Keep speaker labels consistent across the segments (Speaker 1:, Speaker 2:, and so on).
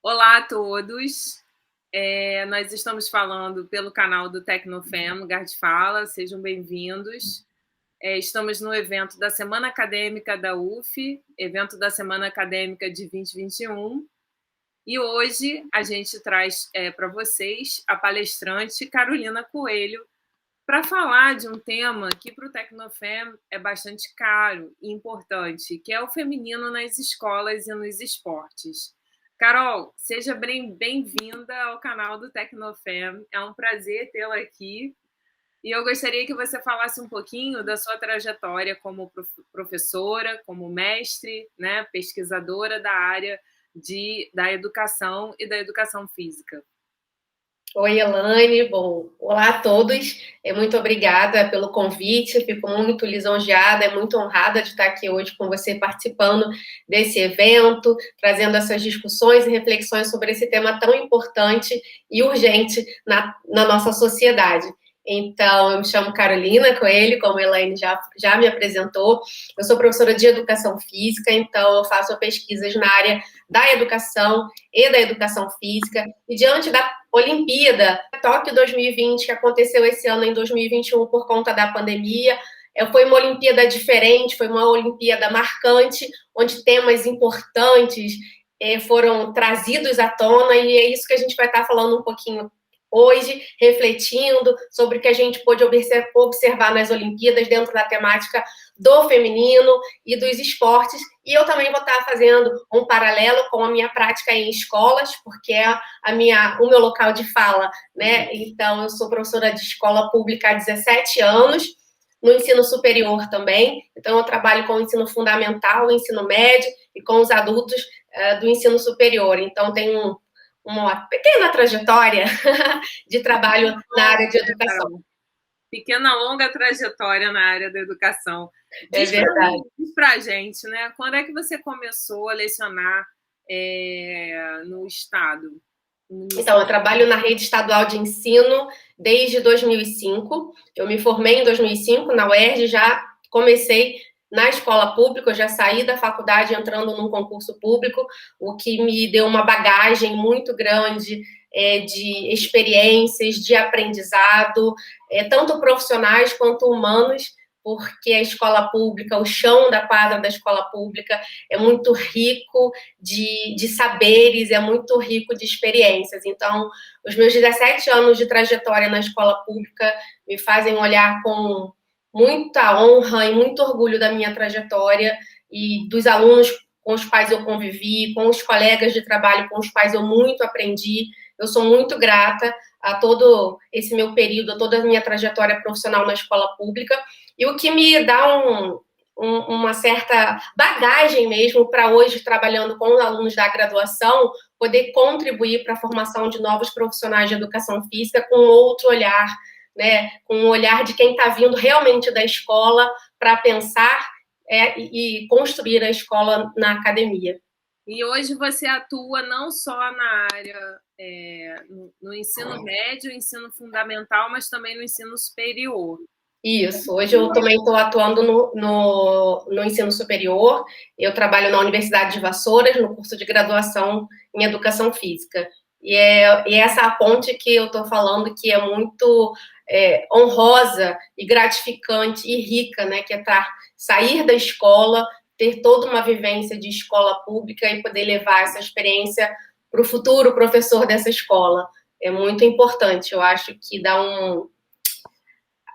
Speaker 1: Olá a todos. Nós estamos falando pelo canal do Tecnofem, Lugar de Fala, sejam bem-vindos. Estamos no evento da Semana Acadêmica da UF, evento da Semana Acadêmica de 2021, e hoje a gente traz para vocês a palestrante Carolina Coelho para falar de um tema que para o Tecnofem é bastante caro e importante, que é o feminino nas escolas e nos esportes. Carol, seja bem-vinda ao canal do Tecnofem. É um prazer tê-la aqui. E eu gostaria que você falasse um pouquinho da sua trajetória como professora, como mestre, né, pesquisadora da área da educação e da educação física.
Speaker 2: Oi, Elaine. Bom, olá a todos. Muito obrigada pelo convite. Fico muito lisonjeada, muito honrada de estar aqui hoje com você participando desse evento, trazendo essas discussões e reflexões sobre esse tema tão importante e urgente na nossa sociedade. Então, eu me chamo Carolina Coelho, como a Elaine já me apresentou. Eu sou professora de educação física, então eu faço pesquisas na área da educação e da educação física. E diante da Olimpíada, Tóquio 2020, que aconteceu esse ano em 2021 por conta da pandemia, foi uma Olimpíada diferente, foi uma Olimpíada marcante, onde temas importantes foram trazidos à tona, e é isso que a gente vai estar falando um pouquinho hoje, refletindo sobre o que a gente pôde observar nas Olimpíadas dentro da temática do feminino e dos esportes. E eu também vou estar fazendo um paralelo com a minha prática em escolas, porque é o meu local de fala, né? Então, eu sou professora de escola pública há 17 anos, no ensino superior também. Então, eu trabalho com o ensino fundamental, o ensino médio e com os adultos do ensino superior. Então, tenho uma pequena trajetória de trabalho na área de educação.
Speaker 1: Pequena, longa trajetória na área da educação.
Speaker 2: É verdade.
Speaker 1: Diz pra gente, né? Quando é que você começou a lecionar no Estado?
Speaker 2: Então, eu trabalho na rede estadual de ensino desde 2005. Eu me formei em 2005 na UERJ, já comecei na escola pública, eu já saí da faculdade entrando num concurso público, o que me deu uma bagagem muito grande de experiências, de aprendizado, tanto profissionais quanto humanos, porque a escola pública, o chão da quadra da escola pública é muito rico de saberes, é muito rico de experiências. Então, os meus 17 anos de trajetória na escola pública me fazem olhar com muita honra e muito orgulho da minha trajetória e dos alunos com os quais eu convivi, com os colegas de trabalho com os quais eu muito aprendi. Eu sou muito grata a todo esse meu período, a toda a minha trajetória profissional na escola pública, e o que me dá uma certa bagagem mesmo para hoje, trabalhando com os alunos da graduação, poder contribuir para a formação de novos profissionais de educação física com outro olhar, né, com o olhar de quem está vindo realmente da escola para pensar e construir a escola na academia.
Speaker 1: E hoje você atua não só na área no ensino médio, ensino fundamental, mas também no ensino superior.
Speaker 2: Isso, hoje eu também estou atuando no ensino superior, eu trabalho na Universidade de Vassouras, no curso de graduação em Educação Física. E essa a ponte que eu estou falando que é muito honrosa e gratificante e rica, né, que é sair da escola, ter toda uma vivência de escola pública e poder levar essa experiência para o futuro professor dessa escola. É muito importante, eu acho que dá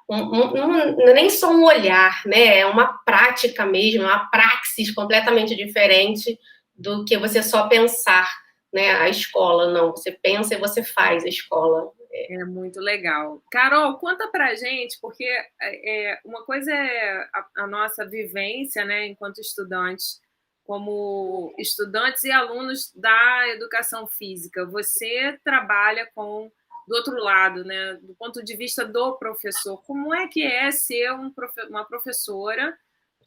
Speaker 2: não é nem só um olhar, né? É uma prática mesmo, uma praxis completamente diferente do que você só pensar, né? A escola, não. Você pensa e você faz a escola.
Speaker 1: É muito legal. Carol, conta pra gente, porque uma coisa é a nossa vivência, né, enquanto estudantes, como estudantes e alunos da educação física. Você trabalha do outro lado, né, do ponto de vista do professor. Como é que é ser uma professora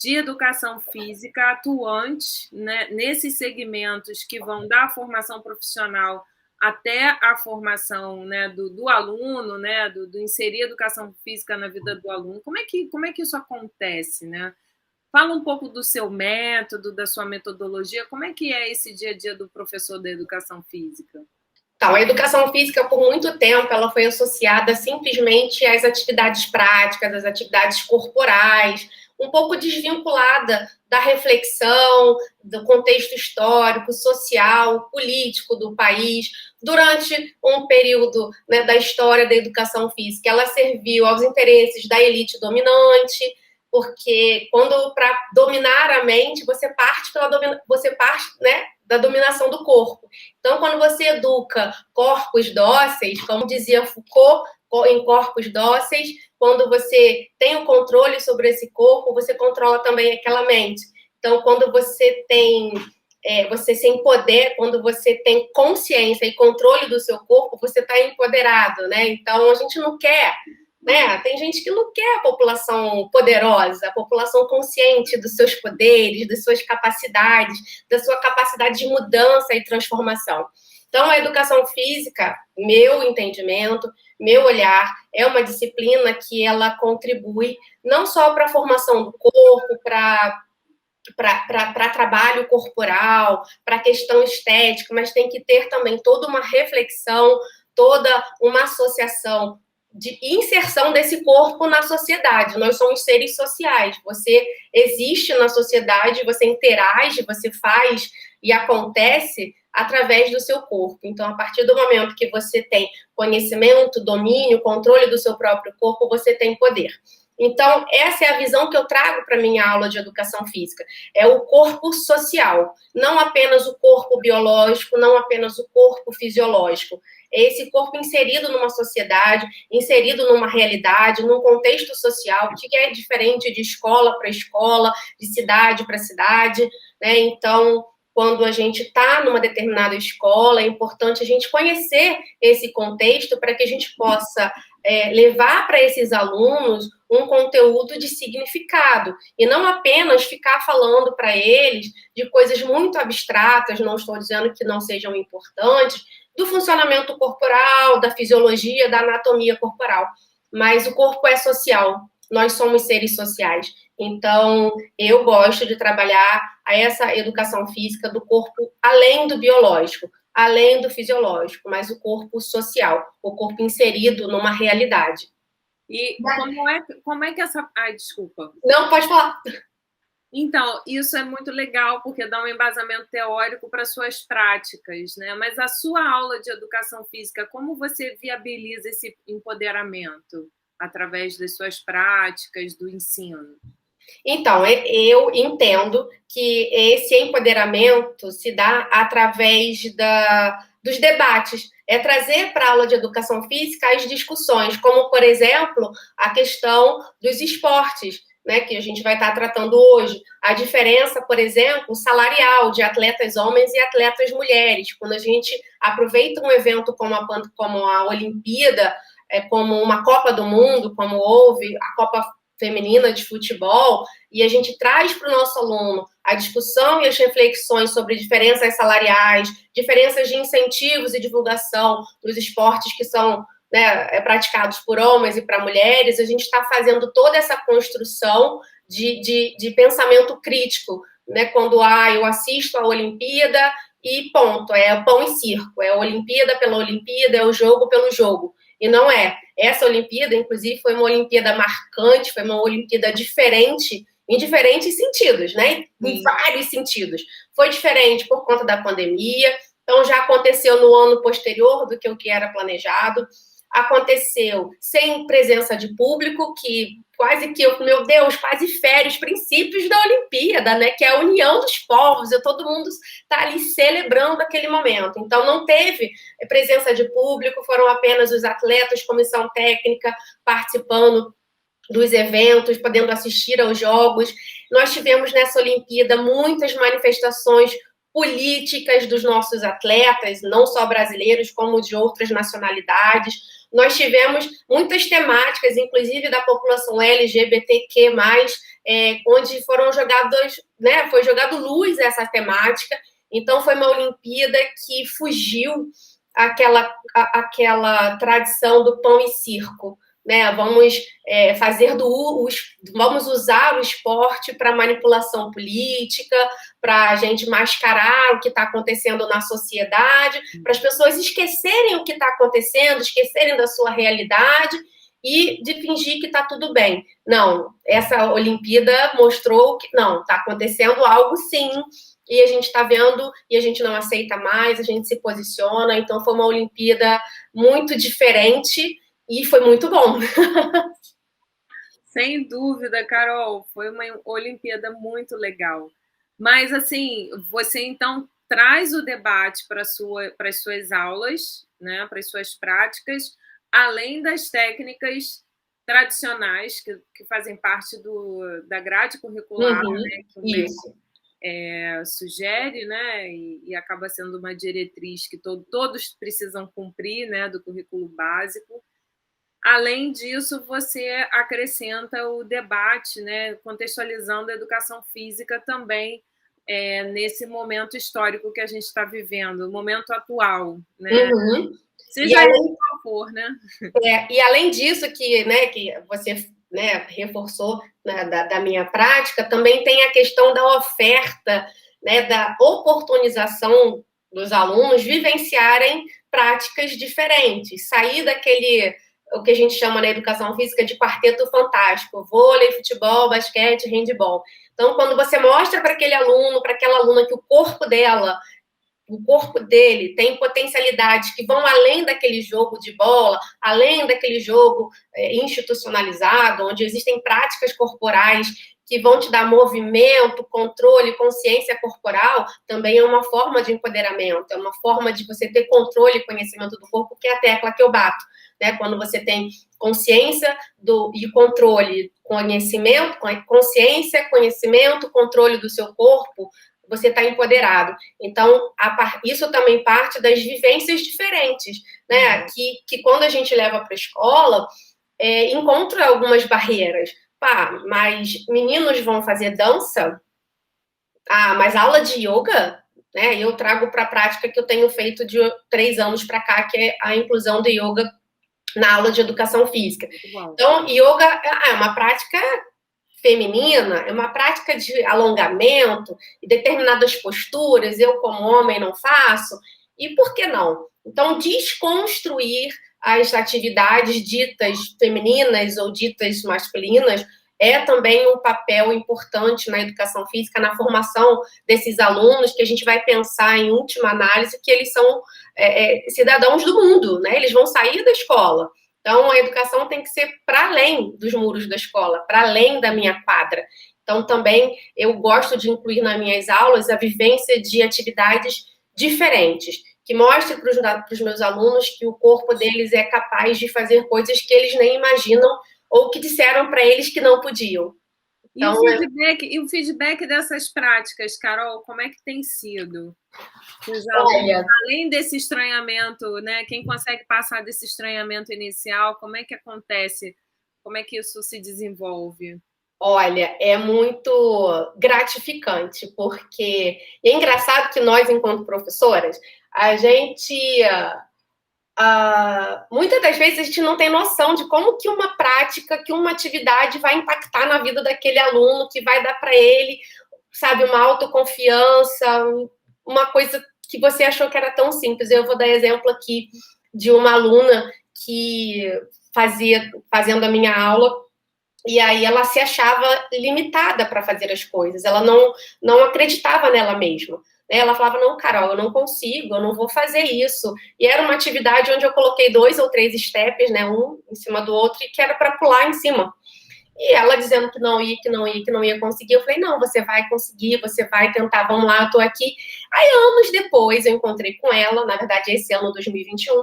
Speaker 1: de educação física atuante, né, nesses segmentos que vão da formação profissional até a formação, né, do aluno, né, do inserir educação física na vida do aluno? Como é que isso acontece, né? Fala um pouco do seu método, da sua metodologia. Como é que é esse dia a dia do professor da educação física?
Speaker 2: Então, a educação física, por muito tempo, ela foi associada simplesmente às atividades práticas, às atividades corporais, um pouco desvinculada da reflexão, do contexto histórico, social, político do país. Durante um período, né, da história da educação física, ela serviu aos interesses da elite dominante, porque quando para dominar a mente, você parte, né, da dominação do corpo. Então, quando você educa corpos dóceis, como dizia Foucault, em corpos dóceis, quando você tem o controle sobre esse corpo, você controla também aquela mente. Então, quando você tem, você se empodera, quando você tem consciência e controle do seu corpo, você está empoderado, né? Então, a gente não quer, né? Tem gente que não quer a população poderosa, a população consciente dos seus poderes, das suas capacidades, da sua capacidade de mudança e transformação. Então, a educação física, meu entendimento, meu olhar, é uma disciplina que ela contribui não só para a formação do corpo, para trabalho corporal, para questão estética, mas tem que ter também toda uma reflexão, toda uma associação de inserção desse corpo na sociedade. Nós somos seres sociais. Você existe na sociedade, você interage, você faz e acontece através do seu corpo. Então, a partir do momento que você tem conhecimento, domínio, controle do seu próprio corpo, você tem poder. Então, essa é a visão que eu trago para a minha aula de educação física. É o corpo social, não apenas o corpo biológico, não apenas o corpo fisiológico. É esse corpo inserido numa sociedade, inserido numa realidade, num contexto social, que é diferente de escola para escola, de cidade para cidade, né? Então, quando a gente está numa determinada escola, é importante a gente conhecer esse contexto para que a gente possa levar para esses alunos um conteúdo de significado e não apenas ficar falando para eles de coisas muito abstratas, não estou dizendo que não sejam importantes, do funcionamento corporal, da fisiologia, da anatomia corporal. Mas o corpo é social, nós somos seres sociais. Então, eu gosto de trabalhar essa educação física do corpo além do biológico, além do fisiológico, mas o corpo social, o corpo inserido numa realidade.
Speaker 1: E como é que essa... Ai, desculpa.
Speaker 2: Não, pode falar.
Speaker 1: Então, isso é muito legal, porque dá um embasamento teórico para suas práticas, né? Mas a sua aula de educação física, como você viabiliza esse empoderamento através das suas práticas, do ensino?
Speaker 2: Então, eu entendo que esse empoderamento se dá através dos debates. É trazer para a aula de educação física as discussões, como, por exemplo, a questão dos esportes, né, que a gente vai estar tratando hoje. A diferença, por exemplo, salarial de atletas homens e atletas mulheres. Quando a gente aproveita um evento como a Olimpíada, como uma Copa do Mundo, como houve a Copa Feminina de Futebol, e a gente traz para o nosso aluno a discussão e as reflexões sobre diferenças salariais, diferenças de incentivos e divulgação dos esportes que são, né, praticados por homens e para mulheres, a gente está fazendo toda essa construção de pensamento crítico, né? Quando eu assisto a Olimpíada e ponto, é pão e circo, é a Olimpíada pela Olimpíada, é o jogo pelo jogo. E não é. Essa Olimpíada, inclusive, foi uma Olimpíada marcante, foi uma Olimpíada diferente, em diferentes sentidos, né? Em vários sentidos. Foi diferente por conta da pandemia, então já aconteceu no ano posterior do que o que era planejado. Aconteceu sem presença de público, que quase que, meu Deus, quase fere os princípios da Olimpíada, né? Que é a união dos povos, todo mundo está ali celebrando aquele momento. Então, não teve presença de público, foram apenas os atletas, comissão técnica, participando dos eventos, podendo assistir aos jogos. Nós tivemos nessa Olimpíada muitas manifestações políticas dos nossos atletas, não só brasileiros, como de outras nacionalidades. Nós tivemos muitas temáticas, inclusive da população LGBTQ+, onde foram jogados, né, foi jogado luz a essa temática. Então, foi uma Olimpíada que fugiu aquela tradição do pão e circo, né? Vamos usar o esporte para manipulação política, para a gente mascarar o que está acontecendo na sociedade, para as pessoas esquecerem o que está acontecendo, esquecerem da sua realidade e de fingir que está tudo bem. Não, essa Olimpíada mostrou que não, está acontecendo algo sim, e a gente está vendo e a gente não aceita mais, a gente se posiciona. Então foi uma Olimpíada muito diferente e foi muito bom.
Speaker 1: Sem dúvida, Carol, foi uma Olimpíada muito legal. Mas, assim, você então traz o debate para as suas aulas, né, para as suas práticas, além das técnicas tradicionais que fazem parte da grade curricular, né, que o MEC sugere, né, e acaba sendo uma diretriz que todos precisam cumprir, né, do currículo básico. Além disso, você acrescenta o debate, né, contextualizando a educação física também nesse momento histórico que a gente está vivendo, o momento atual, né? Seja ele qual for, né?
Speaker 2: E além disso que você, né, reforçou, né, da minha prática, também tem a questão da oferta, né, da oportunização dos alunos vivenciarem práticas diferentes, sair daquele, o que a gente chama na educação física de quarteto fantástico, vôlei, futebol, basquete, handebol. Então, quando você mostra para aquele aluno, para aquela aluna que o corpo dele tem potencialidades que vão além daquele jogo de bola, além daquele jogo institucionalizado, onde existem práticas corporais que vão te dar movimento, controle, consciência corporal, também é uma forma de empoderamento, é uma forma de você ter controle e conhecimento do corpo, que é a tecla que eu bato, né? Quando você tem consciência e controle, conhecimento, consciência, conhecimento, controle do seu corpo, você está empoderado. Então, isso também parte das vivências diferentes, né? Que quando a gente leva para a escola, encontra algumas barreiras. Pá, mas meninos vão fazer dança? Ah, mas aula de yoga? Né? Eu trago para a prática que eu tenho feito de 3 anos para cá, que é a inclusão do yoga na aula de educação física. Então, yoga é uma prática feminina, é uma prática de alongamento e determinadas posturas, eu como homem não faço, e por que não? Então, desconstruir as atividades ditas femininas ou ditas masculinas é também um papel importante na educação física, na formação desses alunos, que a gente vai pensar, em última análise, que eles são cidadãos do mundo, né? Eles vão sair da escola. Então, a educação tem que ser para além dos muros da escola, para além da minha quadra. Então, também eu gosto de incluir nas minhas aulas a vivência de atividades diferentes, que mostre para os meus alunos que o corpo deles é capaz de fazer coisas que eles nem imaginam ou que disseram para eles que não podiam.
Speaker 1: Então, e o feedback dessas práticas, Carol, como é que tem sido? Os alunos, além desse estranhamento, né? Quem consegue passar desse estranhamento inicial, como é que acontece? Como é que isso se desenvolve?
Speaker 2: Olha, é muito gratificante, porque é engraçado que nós, enquanto professoras, a gente muitas das vezes a gente não tem noção de como que uma prática, que uma atividade vai impactar na vida daquele aluno, que vai dar para ele, sabe, uma autoconfiança, uma coisa que você achou que era tão simples. Eu vou dar exemplo aqui de uma aluna que fazendo a minha aula, e aí ela se achava limitada para fazer as coisas, ela não acreditava nela mesma. Ela falava, não, Carol, eu não consigo, eu não vou fazer isso. E era uma atividade onde eu coloquei 2 ou 3 steps, né, um em cima do outro, e que era para pular em cima. E ela dizendo que não ia conseguir. Eu falei, não, você vai conseguir, você vai tentar, vamos lá, eu tô aqui. Aí, anos depois, eu encontrei com ela, na verdade, esse ano, 2021.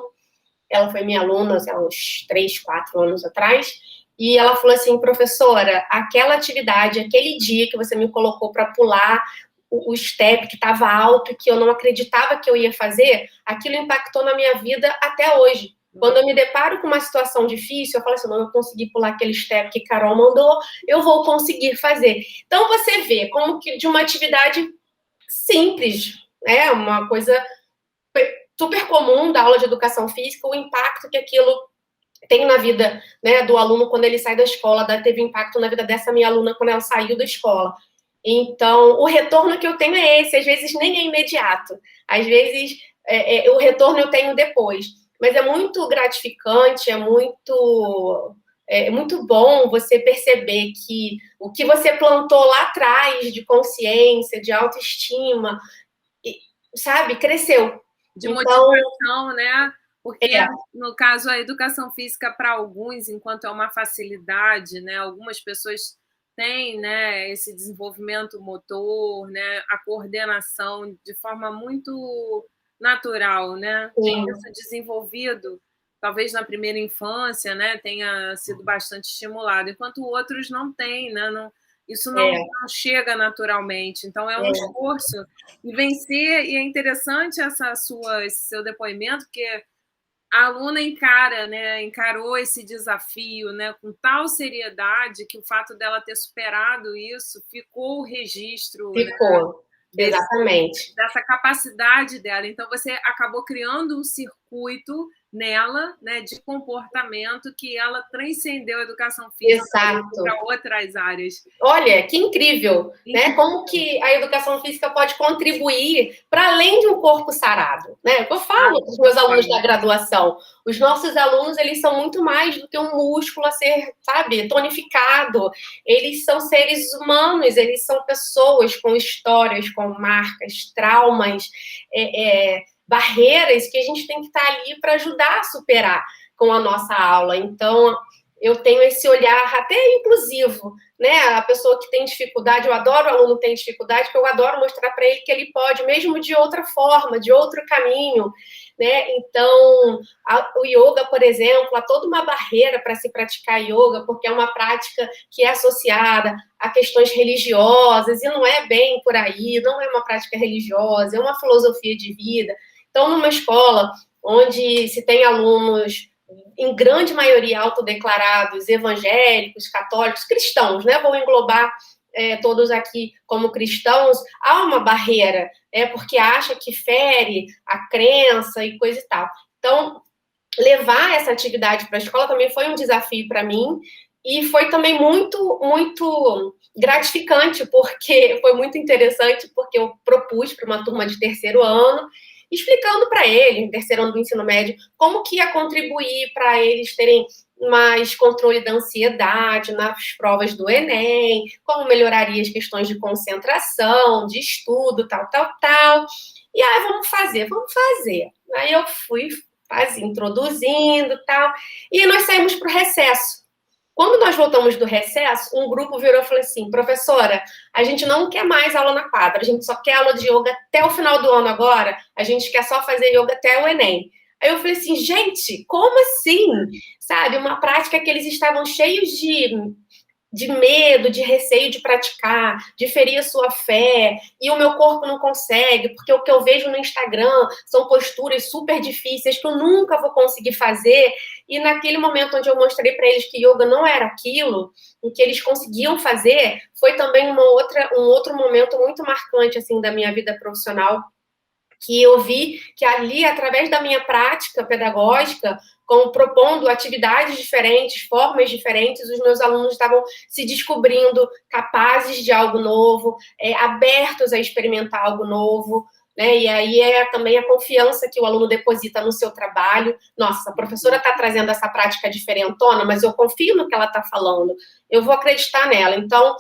Speaker 2: Ela foi minha aluna, há uns 3, 4 anos atrás. E ela falou assim, professora, aquela atividade, aquele dia que você me colocou para pular o step que estava alto, que eu não acreditava que eu ia fazer, aquilo impactou na minha vida até hoje. Quando eu me deparo com uma situação difícil, eu falo assim, não, eu consegui pular aquele step que Carol mandou, eu vou conseguir fazer. Então, você vê como que de uma atividade simples, né, uma coisa super comum da aula de educação física, o impacto que aquilo tem na vida, né, do aluno quando ele sai da escola, teve impacto na vida dessa minha aluna quando ela saiu da escola. Então, o retorno que eu tenho é esse, às vezes nem é imediato, às vezes o retorno eu tenho depois, mas é muito gratificante, é muito bom você perceber que o que você plantou lá atrás de consciência, de autoestima, sabe, cresceu.
Speaker 1: De motivação, né? Porque, no caso, a educação física, para alguns, enquanto é uma facilidade, né? Algumas pessoas têm, né, esse desenvolvimento motor, né? A coordenação de forma muito natural, né? Isso desenvolvido, talvez na primeira infância, né? Tenha sido bastante estimulado, enquanto outros não têm, né? Não, isso não chega naturalmente. Então, é um esforço. E vencer, e é interessante esse seu depoimento, porque a aluna encarou esse desafio, né, com tal seriedade que o fato dela ter superado isso ficou o registro.
Speaker 2: Ficou, né, exatamente.
Speaker 1: Dessa capacidade dela. Então, você acabou criando um circuito nela, né, de comportamento que ela transcendeu a educação física para outras áreas.
Speaker 2: Olha, que incrível, né? Como que a educação física pode contribuir para além de um corpo sarado, né? Eu falo para os meus alunos da graduação, os nossos alunos, eles são muito mais do que um músculo a ser, sabe, tonificado. Eles são seres humanos, eles são pessoas com histórias, com marcas, traumas, barreiras que a gente tem que estar ali para ajudar a superar com a nossa aula. Então, eu tenho esse olhar até inclusivo, né? A pessoa que tem dificuldade, eu adoro o aluno que tem dificuldade, porque eu adoro mostrar para ele que ele pode, mesmo de outra forma, de outro caminho, né? Então, o yoga, por exemplo, há toda uma barreira para se praticar yoga, porque é uma prática que é associada a questões religiosas, e não é bem por aí, não é uma prática religiosa, é uma filosofia de vida. Então, numa escola onde se tem alunos, em grande maioria autodeclarados, evangélicos, católicos, cristãos, né? Vou englobar todos aqui como cristãos, há uma barreira, porque acha que fere a crença e coisa e tal. Então, levar essa atividade para a escola também foi um desafio para mim, e foi também muito, muito gratificante, porque foi muito interessante, porque eu propus para uma turma de terceiro ano, explicando para eles, terceiro ano do ensino médio, como que ia contribuir para eles terem mais controle da ansiedade nas provas do Enem, como melhoraria as questões de concentração, de estudo, tal, tal, tal. E aí, vamos fazer. Aí eu fui introduzindo, tal, e nós saímos para o recesso. Quando nós voltamos do recesso, um grupo virou e falou assim: professora, a gente não quer mais aula na quadra, a gente só quer aula de yoga até o final do ano agora, a gente quer só fazer yoga até o Enem. Aí eu falei assim: gente, como assim? Sabe, uma prática que eles estavam cheios de medo, de receio de praticar, de ferir a sua fé, e o meu corpo não consegue, porque o que eu vejo no Instagram são posturas super difíceis que eu nunca vou conseguir fazer. E naquele momento onde eu mostrei para eles que yoga não era aquilo, o que eles conseguiam fazer, foi também um outro momento muito marcante assim da minha vida profissional, que eu vi que ali, através da minha prática pedagógica, propondo atividades diferentes, formas diferentes, os meus alunos estavam se descobrindo capazes de algo novo, abertos a experimentar algo novo, né? E aí também a confiança que o aluno deposita no seu trabalho. Nossa, a professora está trazendo essa prática diferentona, mas eu confio no que ela está falando, eu vou acreditar nela. Então,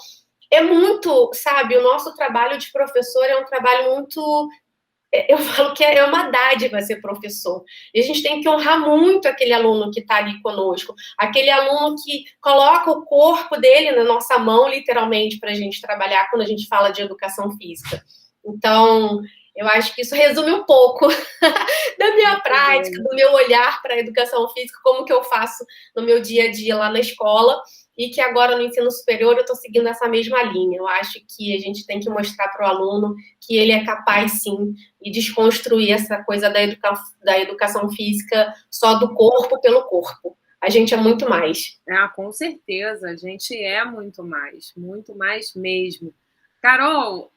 Speaker 2: é muito, sabe, o nosso trabalho de professor é um trabalho muito... Eu falo que é uma dádiva ser professor. E a gente tem que honrar muito aquele aluno que está ali conosco, aquele aluno que coloca o corpo dele na nossa mão, literalmente, para a gente trabalhar quando a gente fala de educação física. Então, eu acho que isso resume um pouco da minha prática, do meu olhar para a educação física, como que eu faço no meu dia a dia lá na escola, e que agora no ensino superior eu estou seguindo essa mesma linha. Eu acho que a gente tem que mostrar para o aluno que ele é capaz, sim, e desconstruir essa coisa da educação física só do corpo pelo corpo. A gente é muito mais.
Speaker 1: Com certeza, a gente é muito mais mesmo. Carol,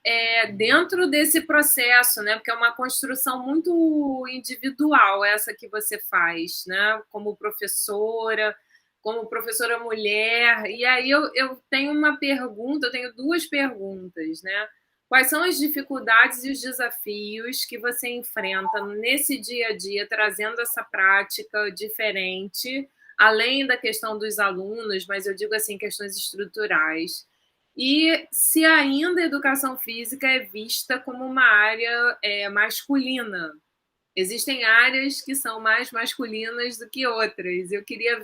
Speaker 1: dentro desse processo, né, porque é uma construção muito individual essa que você faz, né, como professora mulher, e aí eu tenho uma pergunta, eu tenho duas perguntas, né? Quais são as dificuldades e os desafios que você enfrenta nesse dia a dia, trazendo essa prática diferente, além da questão dos alunos, mas eu digo assim, questões estruturais? E se ainda a educação física é vista como uma área masculina. Existem áreas que são mais masculinas do que outras. Eu queria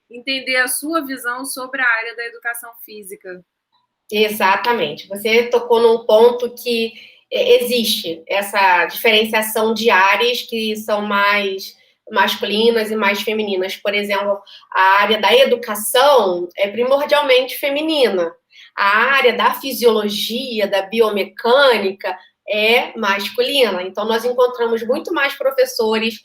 Speaker 1: entender a sua visão sobre a área da educação física.
Speaker 2: Exatamente. Você tocou num ponto que existe essa diferenciação de áreas que são mais masculinas e mais femininas. Por exemplo, a área da educação é primordialmente feminina. A área da fisiologia, da biomecânica é masculina. Então, nós encontramos muito mais professores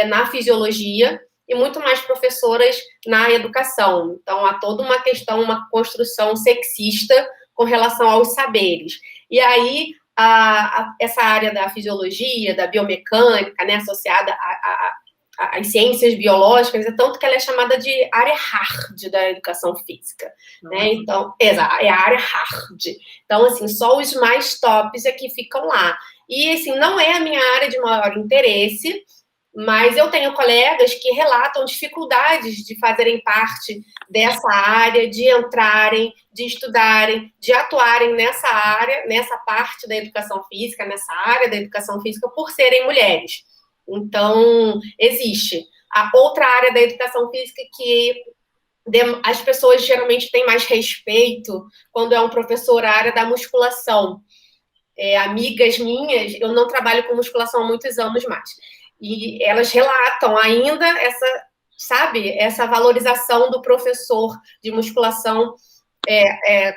Speaker 2: na fisiologia e muito mais professoras na educação. Então, há toda uma questão, uma construção sexista com relação aos saberes. E aí, essa área da fisiologia, da biomecânica, né, associada às ciências biológicas, é tanto que ela é chamada de área hard da educação física. Né? Então, é a área hard. Então, assim, só os mais tops é que ficam lá. E, assim, não é a minha área de maior interesse, mas eu tenho colegas que relatam dificuldades de fazerem parte dessa área, de entrarem, de estudarem, de atuarem nessa área, nessa parte da educação física, nessa área da educação física, por serem mulheres. Então, existe. A outra área da educação física que as pessoas geralmente têm mais respeito quando é um professor, a área da musculação. Amigas minhas, eu não trabalho com musculação há muitos anos mais, e elas relatam ainda essa valorização do professor de musculação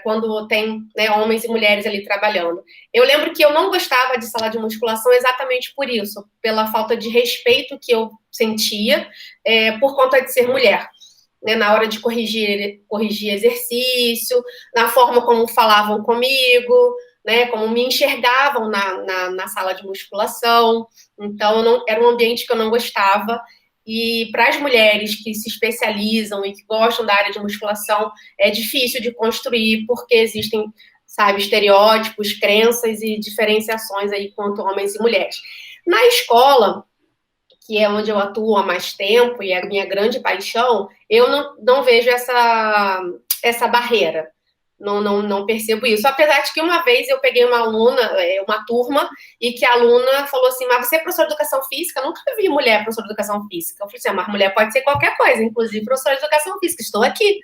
Speaker 2: quando tem, né, homens e mulheres ali trabalhando. Eu lembro que eu não gostava de sala de musculação exatamente por isso, pela falta de respeito que eu sentia por conta de ser mulher. Né, na hora de corrigir exercício, na forma como falavam comigo, né, como me enxergavam na sala de musculação. Então, era um ambiente que eu não gostava. E para as mulheres que se especializam e que gostam da área de musculação, é difícil de construir, porque existem, sabe, estereótipos, crenças e diferenciações aí quanto homens e mulheres. Na escola, que é onde eu atuo há mais tempo e é a minha grande paixão, eu não vejo essa barreira. Não percebo isso. Apesar de que uma vez eu peguei uma aluna, uma turma, e que a aluna falou assim, mas você é professora de educação física? Eu nunca vi mulher professora de educação física. Eu falei assim, mas mulher pode ser qualquer coisa, inclusive professora de educação física. Estou aqui,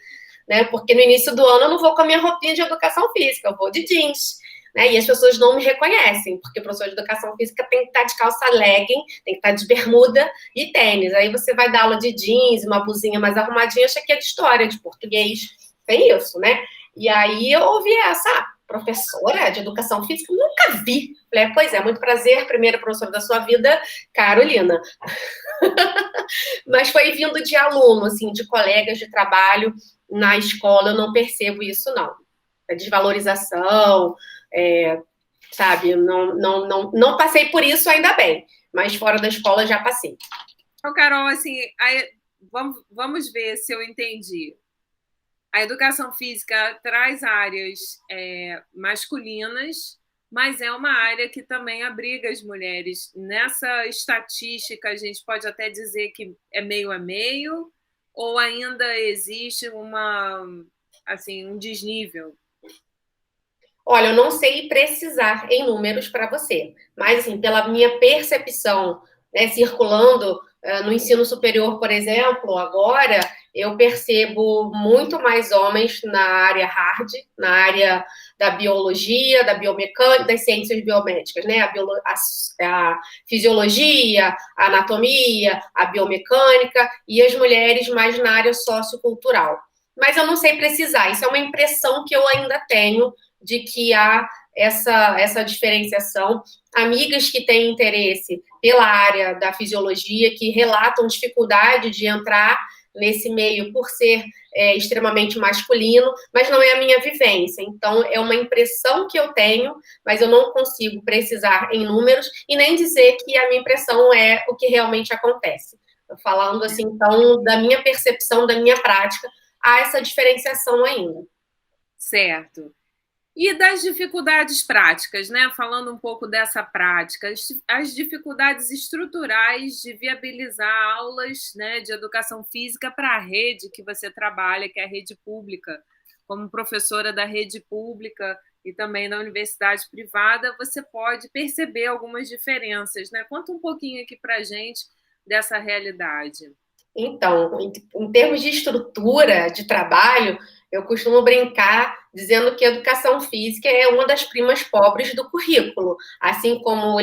Speaker 2: né? Porque no início do ano eu não vou com a minha roupinha de educação física, eu vou de jeans. Né? E as pessoas não me reconhecem, porque o professor de educação física tem que estar de calça legging, tem que estar de bermuda e tênis. Aí você vai dar aula de jeans, uma blusinha mais arrumadinha, acha que é de história, de português. Tem isso, né? E aí eu ouvi essa professora de educação física, nunca vi. Falei, pois é, muito prazer, primeira professora da sua vida, Carolina. Mas foi vindo de aluno, assim, de colegas de trabalho na escola, eu não percebo isso, não. A desvalorização, sabe, não passei por isso ainda bem, mas fora da escola já passei.
Speaker 1: Então, Carol, assim, aí, vamos ver se eu entendi. A educação física traz áreas masculinas, mas é uma área que também abriga as mulheres. Nessa estatística, a gente pode até dizer que é meio a meio, ou ainda existe um desnível?
Speaker 2: Olha, eu não sei precisar em números para você, mas, assim, pela minha percepção, né, circulando no ensino superior, por exemplo, agora, eu percebo muito mais homens na área hard, na área da biologia, da biomecânica, das ciências biomédicas, né? A fisiologia, a anatomia, a biomecânica, e as mulheres mais na área sociocultural. Mas eu não sei precisar, isso é uma impressão que eu ainda tenho de que há essa diferenciação. Amigas que têm interesse pela área da fisiologia, que relatam dificuldade de entrar nesse meio por ser extremamente masculino, mas não é a minha vivência. Então, é uma impressão que eu tenho, mas eu não consigo precisar em números e nem dizer que a minha impressão é o que realmente acontece. Falando assim, então, da minha percepção, da minha prática, há essa diferenciação ainda.
Speaker 1: Certo. E das dificuldades práticas, né? Falando um pouco dessa prática, as dificuldades estruturais de viabilizar aulas, né, de educação física para a rede que você trabalha, que é a rede pública. Como professora da rede pública e também da universidade privada, você pode perceber algumas diferenças, né? Conta um pouquinho aqui para a gente dessa realidade.
Speaker 2: Então, em termos de estrutura de trabalho, eu costumo brincar dizendo que a educação física é uma das primas pobres do currículo, assim como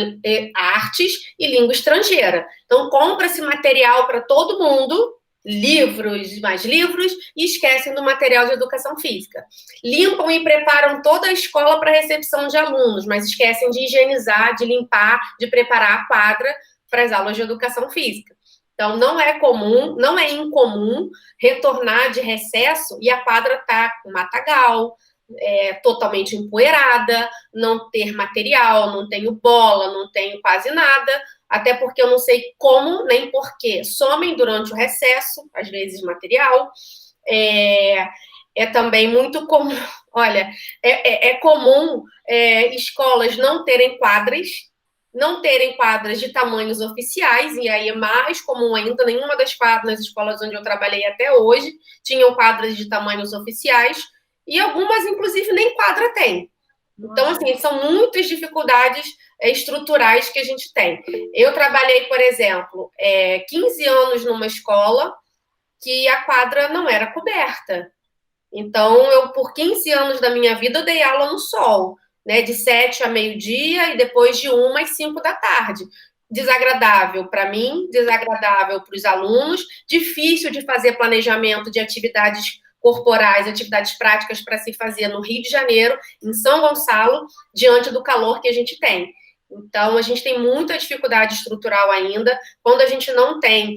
Speaker 2: artes e língua estrangeira. Então, compra-se material para todo mundo, livros, mais livros, e esquecem do material de educação física. Limpam e preparam toda a escola para recepção de alunos, mas esquecem de higienizar, de limpar, de preparar a quadra para as aulas de educação física. Então, não é comum, não é incomum retornar de recesso e a quadra tá com matagal, totalmente empoeirada, não ter material, não tenho bola, não tenho quase nada, até porque eu não sei como nem porquê. Somem durante o recesso, às vezes material. É também muito comum, olha, é comum escolas não terem quadras de tamanhos oficiais, e aí é mais comum ainda, nenhuma das quadras nas escolas onde eu trabalhei até hoje tinham quadras de tamanhos oficiais, e algumas, inclusive, nem quadra tem. Então, assim, são muitas dificuldades estruturais que a gente tem. Eu trabalhei, por exemplo, 15 anos numa escola que a quadra não era coberta. Então, eu, por 15 anos da minha vida, eu dei aula no sol, né, de 7 a meio-dia e depois de 1 às 5 da tarde. Desagradável para mim, desagradável para os alunos, difícil de fazer planejamento de atividades corporais, atividades práticas para se fazer no Rio de Janeiro, em São Gonçalo, diante do calor que a gente tem. Então, a gente tem muita dificuldade estrutural ainda. Quando a gente não tem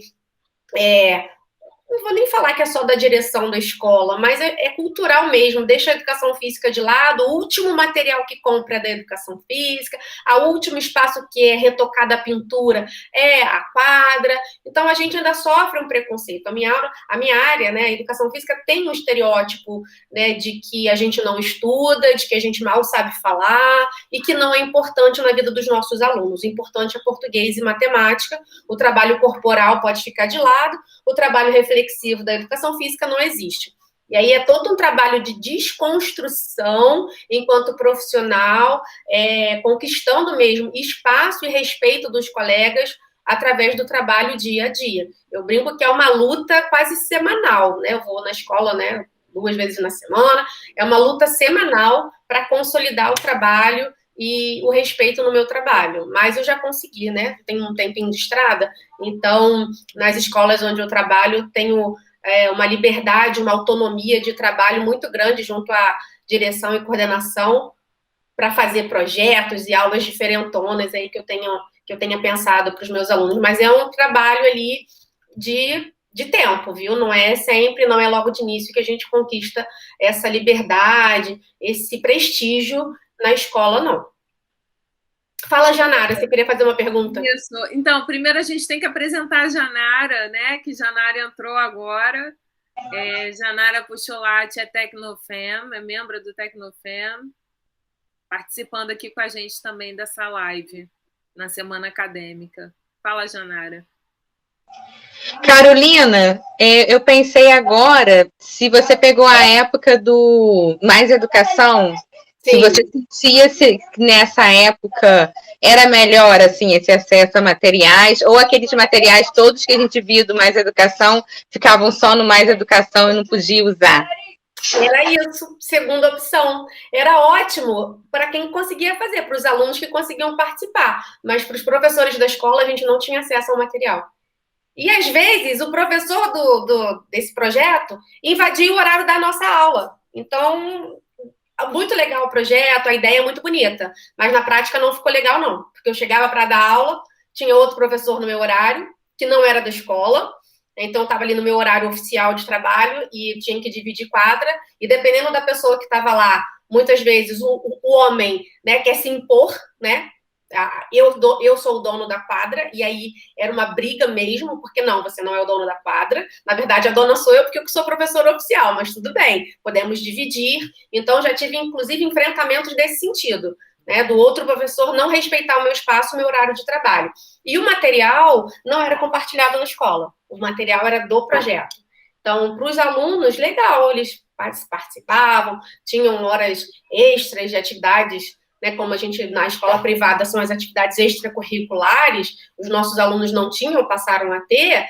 Speaker 2: não vou nem falar que é só da direção da escola, mas é cultural mesmo, deixa a educação física de lado, o último material que compra é da educação física, o último espaço que é retocada a pintura é a quadra, então a gente ainda sofre um preconceito. A minha área, né, a educação física tem um estereótipo, né, de que a gente não estuda, de que a gente mal sabe falar, e que não é importante na vida dos nossos alunos. O importante é português e matemática, o trabalho corporal pode ficar de lado, o trabalho reflexivo da educação física não existe. E aí é todo um trabalho de desconstrução enquanto profissional, conquistando mesmo espaço e respeito dos colegas através do trabalho dia a dia. Eu brinco que é uma luta quase semanal, né? Eu vou na escola, né, 2 vezes na semana, é uma luta semanal para consolidar o trabalho e o respeito no meu trabalho, mas eu já consegui, né? Tenho um tempinho de estrada, então nas escolas onde eu trabalho tenho uma liberdade, uma autonomia de trabalho muito grande junto à direção e coordenação para fazer projetos e aulas diferentonas aí que eu tenha pensado para os meus alunos, mas é um trabalho ali de tempo, viu? Não é sempre, não é logo de início que a gente conquista essa liberdade, esse prestígio na escola, não. Fala, Janara, você queria fazer uma pergunta?
Speaker 1: Isso. Então, primeiro a gente tem que apresentar a Janara, né? Que Janara entrou agora. Janara Pucholati é Tecnofem, é membro do Tecnofem, participando aqui com a gente também dessa live na Semana Acadêmica. Fala, Janara.
Speaker 3: Carolina, eu pensei agora, se você pegou a época do Mais Educação, sim, se você sentia se nessa época era melhor assim esse acesso a materiais, ou aqueles materiais todos que a gente via do Mais Educação ficavam só no Mais Educação e não podia usar.
Speaker 2: Era isso, segunda opção. Era ótimo para quem conseguia fazer, para os alunos que conseguiam participar, mas para os professores da escola a gente não tinha acesso ao material. E, às vezes, o professor desse projeto invadia o horário da nossa aula. Então, muito legal o projeto, a ideia é muito bonita, mas na prática não ficou legal, não. Porque eu chegava para dar aula, tinha outro professor no meu horário, que não era da escola, Então, eu estava ali no meu horário oficial de trabalho e tinha que dividir quadra. E dependendo da pessoa que estava lá, muitas vezes o homem, né, quer se impor, né? Eu sou o dono da quadra, e aí era uma briga mesmo, porque não, você não é o dono da quadra. Na verdade, a dona sou eu, porque eu sou professora oficial, mas tudo bem, podemos dividir. Então, já tive, inclusive, enfrentamentos desse sentido, né, do outro professor não respeitar o meu espaço, o meu horário de trabalho. E o material não era compartilhado na escola, o material era do projeto. Então, para os alunos, legal, eles participavam, tinham horas extras de atividades, né, como a gente, na escola privada, são as atividades extracurriculares, os nossos alunos não tinham, passaram a ter,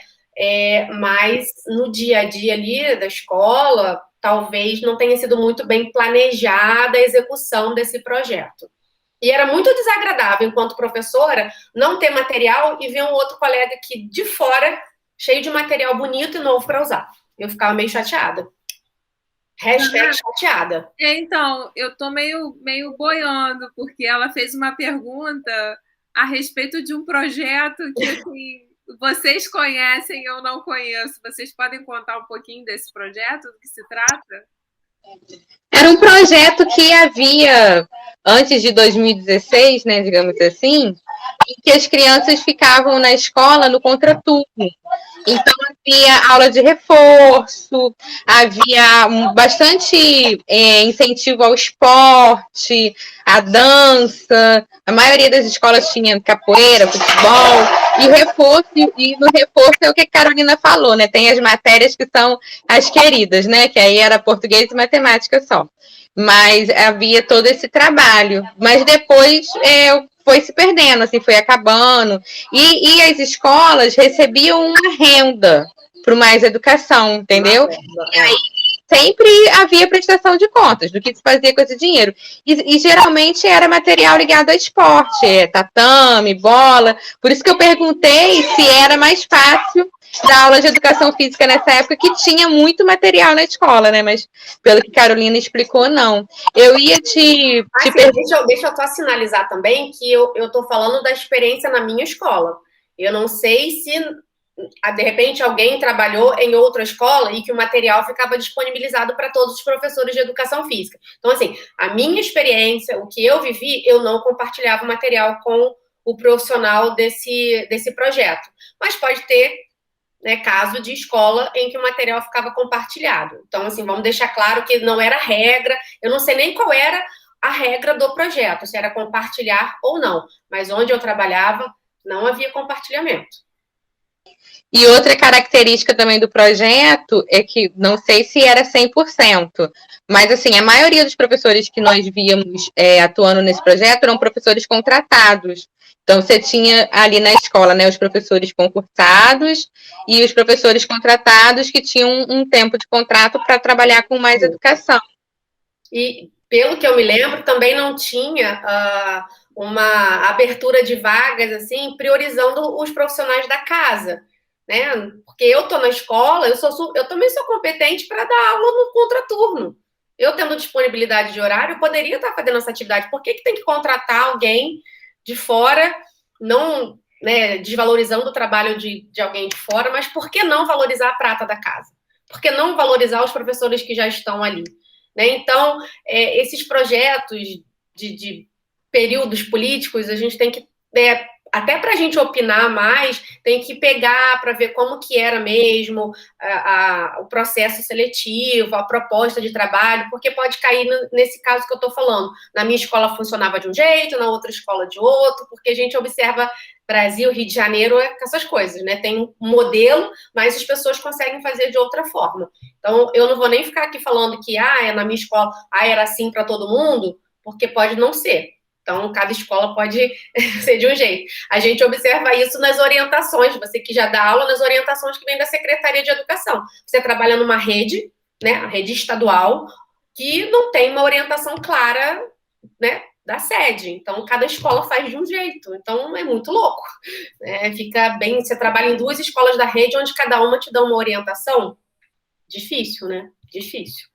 Speaker 2: mas no dia a dia ali da escola, talvez não tenha sido muito bem planejada a execução desse projeto. E era muito desagradável, enquanto professora, não ter material e ver um outro colega aqui de fora, cheio de material bonito e novo para usar. Eu ficava meio chateada. Hashtag chateada.
Speaker 1: Então, eu tô meio boiando, porque ela fez uma pergunta a respeito de um projeto que, assim, vocês conhecem, eu não conheço. Vocês podem contar um pouquinho desse projeto, do que se trata?
Speaker 3: Era um projeto que havia antes de 2016, né, digamos assim, em que as crianças ficavam na escola no contraturno. Então, havia aula de reforço, havia bastante incentivo ao esporte, à dança. A maioria das escolas tinha capoeira, futebol, e no reforço é o que a Carolina falou, né? Tem as matérias que são as queridas, né? Que aí era português e matemática só. Mas havia todo esse trabalho. Mas depois foi se perdendo, assim, foi acabando. E as escolas recebiam uma renda para mais educação, entendeu? E aí sempre havia prestação de contas do que se fazia com esse dinheiro. E geralmente era material ligado a esporte, tatame, bola. Por isso que eu perguntei se era mais fácil dar aula de educação física nessa época, que tinha muito material na escola, né? Mas pelo que Carolina explicou, não. Eu ia te
Speaker 2: perguntar. Deixa eu só sinalizar também que eu estou falando da experiência na minha escola. Eu não sei se, de repente, alguém trabalhou em outra escola e que o material ficava disponibilizado para todos os professores de educação física. Então, assim, a minha experiência, o que eu vivi, eu não compartilhava o material com o profissional desse projeto. Mas pode ter, né, caso de escola em que o material ficava compartilhado. Então, assim, vamos deixar claro que não era regra, eu não sei nem qual era a regra do projeto, se era compartilhar ou não, mas onde eu trabalhava, não havia compartilhamento.
Speaker 3: E outra característica também do projeto é que, não sei se era 100%, mas assim, a maioria dos professores que nós víamos atuando nesse projeto eram professores contratados. Então, você tinha ali na escola, né, os professores concursados e os professores contratados que tinham um tempo de contrato para trabalhar com mais educação.
Speaker 2: E, pelo que eu me lembro, também não tinha uma abertura de vagas, assim, priorizando os profissionais da casa, né? Porque eu estou na escola, eu também sou competente para dar aula no contraturno. Eu, tendo disponibilidade de horário, eu poderia estar fazendo essa atividade. Por que tem que contratar alguém de fora, não, né, desvalorizando o trabalho de alguém de fora, mas por que não valorizar a prata da casa? Por que não valorizar os professores que já estão ali? Né? Então, esses projetos de períodos políticos, a gente tem que, até para a gente opinar mais, tem que pegar para ver como que era mesmo o processo seletivo, a proposta de trabalho, porque pode cair nesse caso que eu estou falando. Na minha escola funcionava de um jeito, na outra escola de outro, porque a gente observa Brasil, Rio de Janeiro, com essas coisas, né? Tem um modelo, mas as pessoas conseguem fazer de outra forma. Então, eu não vou nem ficar aqui falando que, na minha escola, era assim para todo mundo, porque pode não ser. Então, cada escola pode ser de um jeito. A gente observa isso nas orientações, você que já dá aula, nas orientações que vem da Secretaria de Educação. Você trabalha numa rede, né, a rede estadual, que não tem uma orientação clara, né, da sede. Então, cada escola faz de um jeito. Então, é muito louco. Fica bem... Você trabalha em 2 escolas da rede, onde cada uma te dá uma orientação. Difícil, né? Difícil.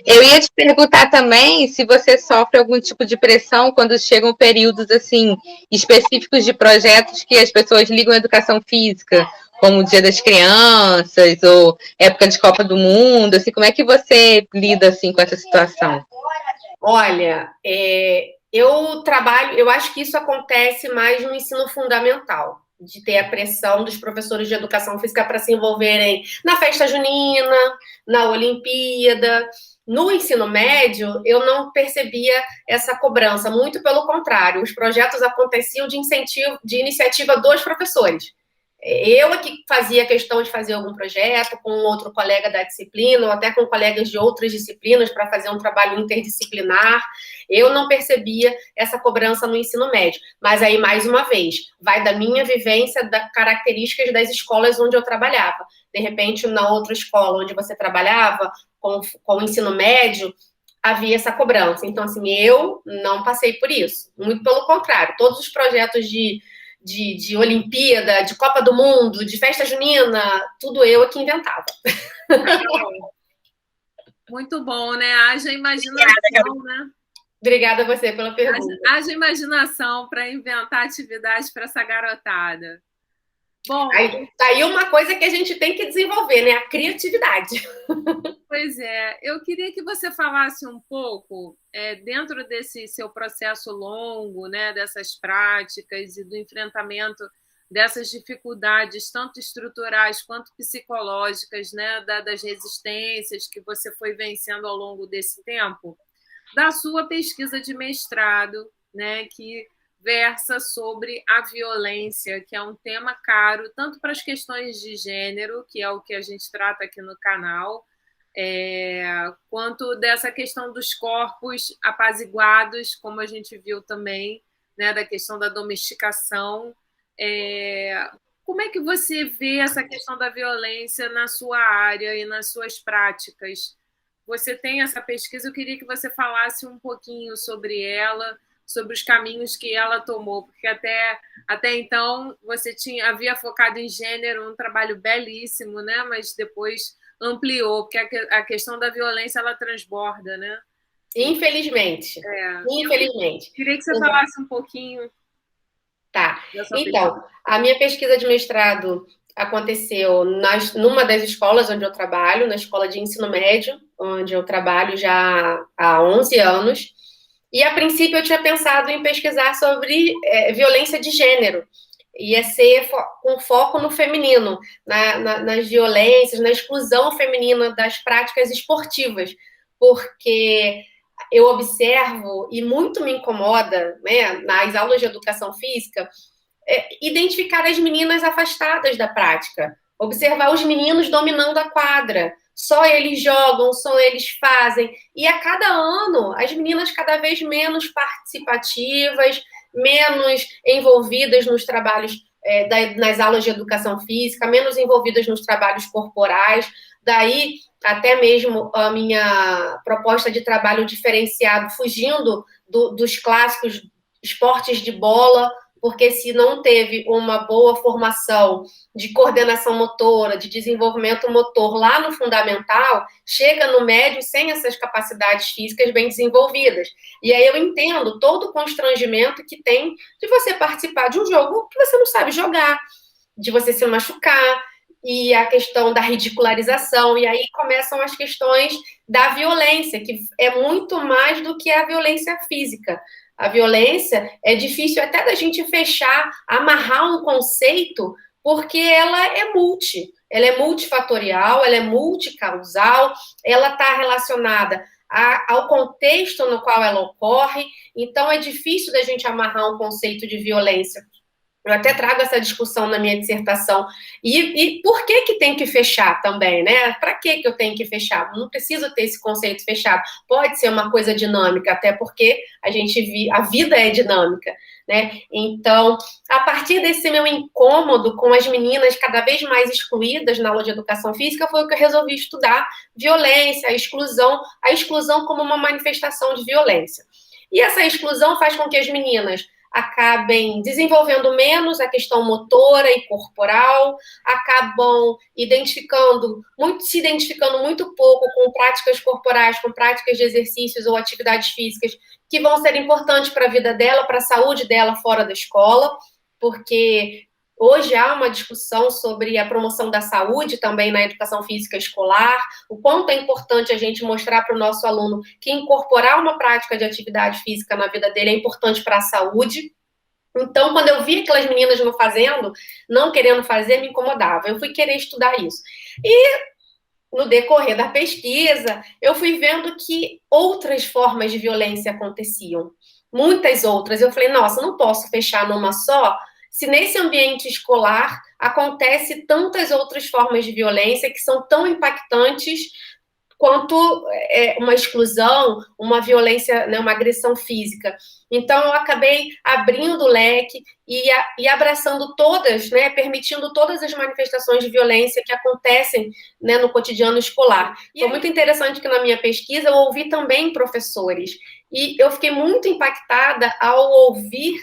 Speaker 3: Eu ia te perguntar também se você sofre algum tipo de pressão quando chegam períodos assim específicos de projetos que as pessoas ligam à educação física, como o Dia das Crianças ou época de Copa do Mundo? Assim, como é que você lida assim, com essa situação?
Speaker 2: Olha, eu acho que isso acontece mais no ensino fundamental, de ter a pressão dos professores de educação física para se envolverem na festa junina, na Olimpíada. No ensino médio, eu não percebia essa cobrança, muito pelo contrário, os projetos aconteciam de incentivo, de iniciativa dos professores. Eu é que fazia questão de fazer algum projeto com outro colega da disciplina, ou até com colegas de outras disciplinas para fazer um trabalho interdisciplinar. Eu não percebia essa cobrança no ensino médio. Mas aí, mais uma vez, vai da minha vivência, das características das escolas onde eu trabalhava. De repente, na outra escola onde você trabalhava, com o ensino médio, havia essa cobrança. Então, assim, eu não passei por isso. Muito pelo contrário. Todos os projetos de Olimpíada, de Copa do Mundo, de festa junina, tudo eu que inventava.
Speaker 1: Muito bom, né? Haja imaginação, né?
Speaker 2: Obrigada a você pela pergunta.
Speaker 1: Haja imaginação para inventar atividades para essa garotada. Bom,
Speaker 2: aí uma coisa que a gente tem que desenvolver, né? A criatividade.
Speaker 1: Pois é, eu queria que você falasse um pouco, dentro desse seu processo longo, né, dessas práticas e do enfrentamento dessas dificuldades, tanto estruturais quanto psicológicas, né, das resistências que você foi vencendo ao longo desse tempo, da sua pesquisa de mestrado, né, que versa sobre a violência, que é um tema caro, tanto para as questões de gênero, que é o que a gente trata aqui no canal, quanto dessa questão dos corpos apaziguados, como a gente viu também, né, da questão da domesticação. Como é que você vê essa questão da violência na sua área e nas suas práticas? Você tem essa pesquisa, eu queria que você falasse um pouquinho sobre ela, sobre os caminhos que ela tomou, porque até então você havia focado em gênero, um trabalho belíssimo, né? Mas depois ampliou, porque a questão da violência ela transborda, né?
Speaker 2: Infelizmente. Infelizmente.
Speaker 1: Eu queria que você falasse um pouquinho.
Speaker 2: Tá. Então, a minha pesquisa de mestrado aconteceu numa das escolas onde eu trabalho, na escola de ensino médio, onde eu trabalho já há 11 anos. E, a princípio, eu tinha pensado em pesquisar sobre violência de gênero. Ia ser com foco no feminino, nas violências, na exclusão feminina das práticas esportivas. Porque eu observo, e muito me incomoda, né, nas aulas de educação física, identificar as meninas afastadas da prática. Observar os meninos dominando a quadra. Só eles jogam, só eles fazem. E a cada ano, as meninas cada vez menos participativas, menos envolvidas nos trabalhos, nas aulas de educação física, menos envolvidas nos trabalhos corporais. Daí, até mesmo a minha proposta de trabalho diferenciado, fugindo dos clássicos esportes de bola, porque se não teve uma boa formação de coordenação motora, de desenvolvimento motor lá no fundamental, chega no médio sem essas capacidades físicas bem desenvolvidas. E aí eu entendo todo o constrangimento que tem de você participar de um jogo que você não sabe jogar, de você se machucar, e a questão da ridicularização, e aí começam as questões da violência, que é muito mais do que a violência física. A violência é difícil até da gente fechar, amarrar um conceito, porque ela é multifatorial, ela é multicausal, ela está relacionada ao contexto no qual ela ocorre, então é difícil da gente amarrar um conceito de violência. Eu até trago essa discussão na minha dissertação. E por que tem que fechar também, né? Para que eu tenho que fechar? Não preciso ter esse conceito fechado. Pode ser uma coisa dinâmica, até porque a vida é dinâmica, né? Então, a partir desse meu incômodo com as meninas cada vez mais excluídas na aula de educação física, foi o que eu resolvi estudar violência, a exclusão como uma manifestação de violência. E essa exclusão faz com que as meninas acabem desenvolvendo menos a questão motora e corporal, acabam se identificando muito pouco com práticas corporais, com práticas de exercícios ou atividades físicas que vão ser importantes para a vida dela, para a saúde dela fora da escola, porque Hoje há uma discussão sobre a promoção da saúde também na educação física escolar, o quanto é importante a gente mostrar para o nosso aluno que incorporar uma prática de atividade física na vida dele é importante para a saúde. Então, quando eu vi aquelas meninas não fazendo, não querendo fazer, me incomodava. Eu fui querer estudar isso. E no decorrer da pesquisa, eu fui vendo que outras formas de violência aconteciam. Muitas outras. Eu falei, nossa, não posso fechar numa só, se nesse ambiente escolar acontece tantas outras formas de violência que são tão impactantes quanto uma exclusão, uma violência, né, uma agressão física. Então, eu acabei abrindo o leque e abraçando todas, né, permitindo todas as manifestações de violência que acontecem, né, no cotidiano escolar. E foi muito interessante que na minha pesquisa eu ouvi também professores, e eu fiquei muito impactada ao ouvir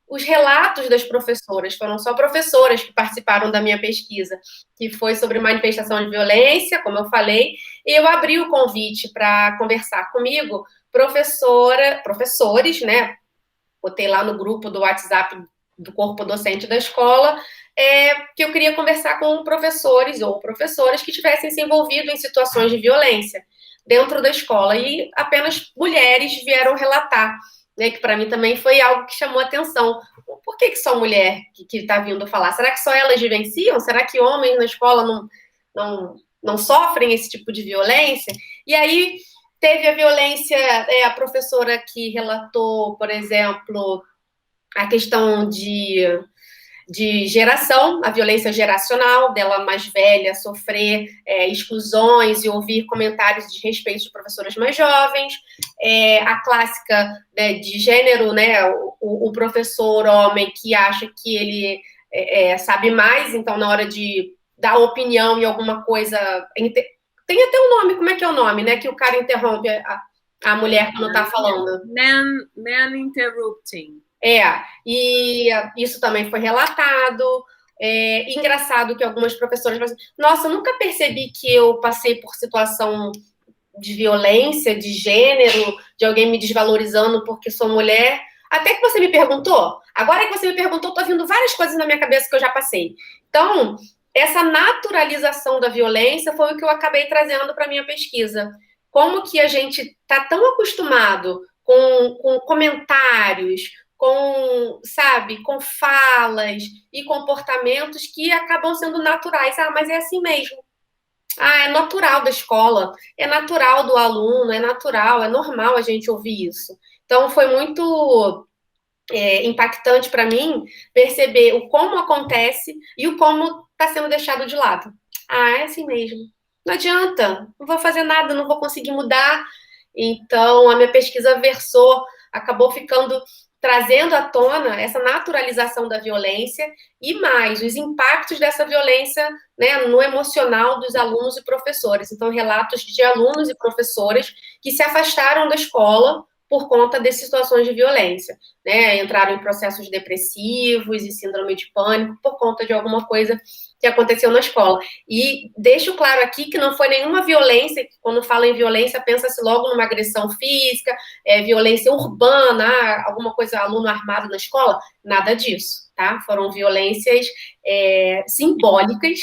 Speaker 2: os relatos das professoras. Foram só professoras que participaram da minha pesquisa, que foi sobre manifestação de violência, como eu falei, e eu abri o convite para conversar comigo, professores, né? Botei lá no grupo do WhatsApp do corpo docente da escola, que eu queria conversar com professores ou professoras que tivessem se envolvido em situações de violência dentro da escola, e apenas mulheres vieram relatar, né, que para mim também foi algo que chamou atenção. Por que só mulher que está vindo falar? Será que só elas vivenciam? Será que homens na escola não sofrem esse tipo de violência? E aí teve a violência, a professora que relatou, por exemplo, a questão de geração, a violência geracional, dela mais velha sofrer exclusões e ouvir comentários de respeito de professoras mais jovens, a clássica, né, de gênero, né, o professor homem que acha que ele sabe mais, então na hora de dar opinião em alguma coisa, tem até um nome, como é que é o nome, né, que o cara interrompe a mulher quando está falando.
Speaker 1: Man interrupting.
Speaker 2: E isso também foi relatado. Engraçado que algumas professoras falam assim, nossa, eu nunca percebi que eu passei por situação de violência, de gênero, de alguém me desvalorizando porque sou mulher. Até que você me perguntou. Agora que você me perguntou, tô vindo várias coisas na minha cabeça que eu já passei. Então, essa naturalização da violência foi o que eu acabei trazendo para a minha pesquisa. Como que a gente está tão acostumado com comentários, com falas e comportamentos que acabam sendo naturais. Mas é assim mesmo. É natural da escola, é natural do aluno, é natural, é normal a gente ouvir isso. Então, foi muito impactante para mim perceber o como acontece e o como está sendo deixado de lado. É assim mesmo. Não adianta, não vou fazer nada, não vou conseguir mudar. Então, a minha pesquisa acabou trazendo à tona essa naturalização da violência e mais os impactos dessa violência, né, no emocional dos alunos e professores. Então, relatos de alunos e professores que se afastaram da escola por conta de situações de violência, né, entraram em processos depressivos e síndrome de pânico por conta de alguma coisa que aconteceu na escola. E deixo claro aqui que não foi nenhuma violência, quando fala em violência, pensa-se logo numa agressão física, violência urbana, alguma coisa, aluno armado na escola, nada disso, tá? Foram violências simbólicas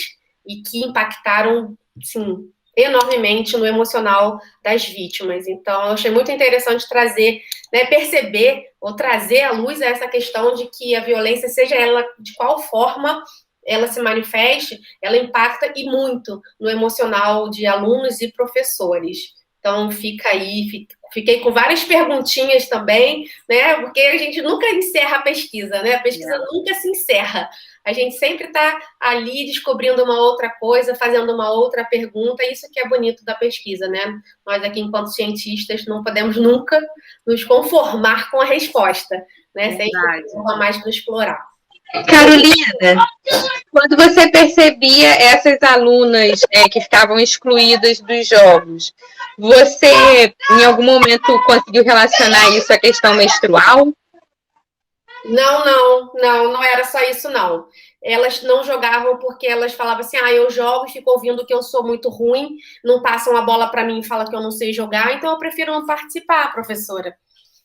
Speaker 2: e que impactaram, sim, enormemente no emocional das vítimas. Então, eu achei muito interessante trazer, né, perceber ou trazer à luz essa questão de que a violência, seja ela de qual forma ela se manifeste, ela impacta e muito no emocional de alunos e professores. Então, fica aí, fiquei com várias perguntinhas também, né? Porque a gente nunca encerra a pesquisa, né? A pesquisa nunca se encerra. A gente sempre está ali descobrindo uma outra coisa, fazendo uma outra pergunta, isso que é bonito da pesquisa, né? Nós aqui, enquanto cientistas, não podemos nunca nos conformar com a resposta, né? Sempre uma mais para explorar.
Speaker 3: Carolina, quando você percebia essas alunas que ficavam excluídas dos jogos, você, em algum momento, conseguiu relacionar isso à questão menstrual?
Speaker 2: Não era só isso, não. Elas não jogavam porque elas falavam assim, eu jogo e fico ouvindo que eu sou muito ruim, não passam a bola para mim e falam que eu não sei jogar, então eu prefiro não participar, professora.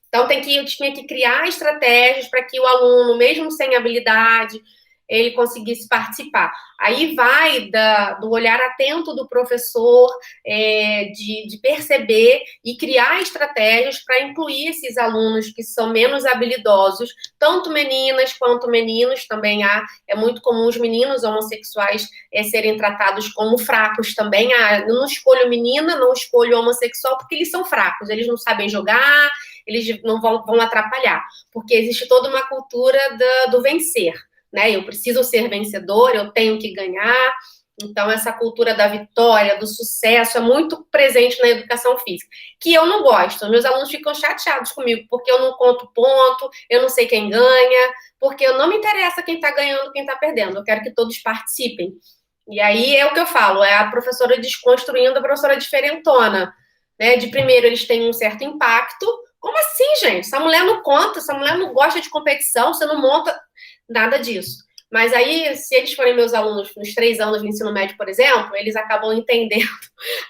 Speaker 2: Então, eu tinha que criar estratégias para que o aluno, mesmo sem habilidade, ele conseguisse participar. Aí vai do olhar atento do professor, de perceber e criar estratégias para incluir esses alunos que são menos habilidosos, tanto meninas quanto meninos. Também é muito comum os meninos homossexuais serem tratados como fracos também. Eu não escolho menina, não escolho homossexual, porque eles são fracos, eles não sabem jogar, eles não vão atrapalhar, porque existe toda uma cultura do vencer, né? Eu preciso ser vencedor, eu tenho que ganhar. Então, essa cultura da vitória, do sucesso, é muito presente na educação física, que eu não gosto. Meus alunos ficam chateados comigo, porque eu não conto ponto, eu não sei quem ganha, porque eu não me interessa quem está ganhando, quem está perdendo. Eu quero que todos participem. E aí é o que eu falo, é a professora desconstruindo a professora diferentona, né? De primeiro, eles têm um certo impacto. Como assim, gente? Essa mulher não conta, essa mulher não gosta de competição, você não monta nada disso. Mas aí, se eles forem meus alunos nos 3 anos de ensino médio, por exemplo, eles acabam entendendo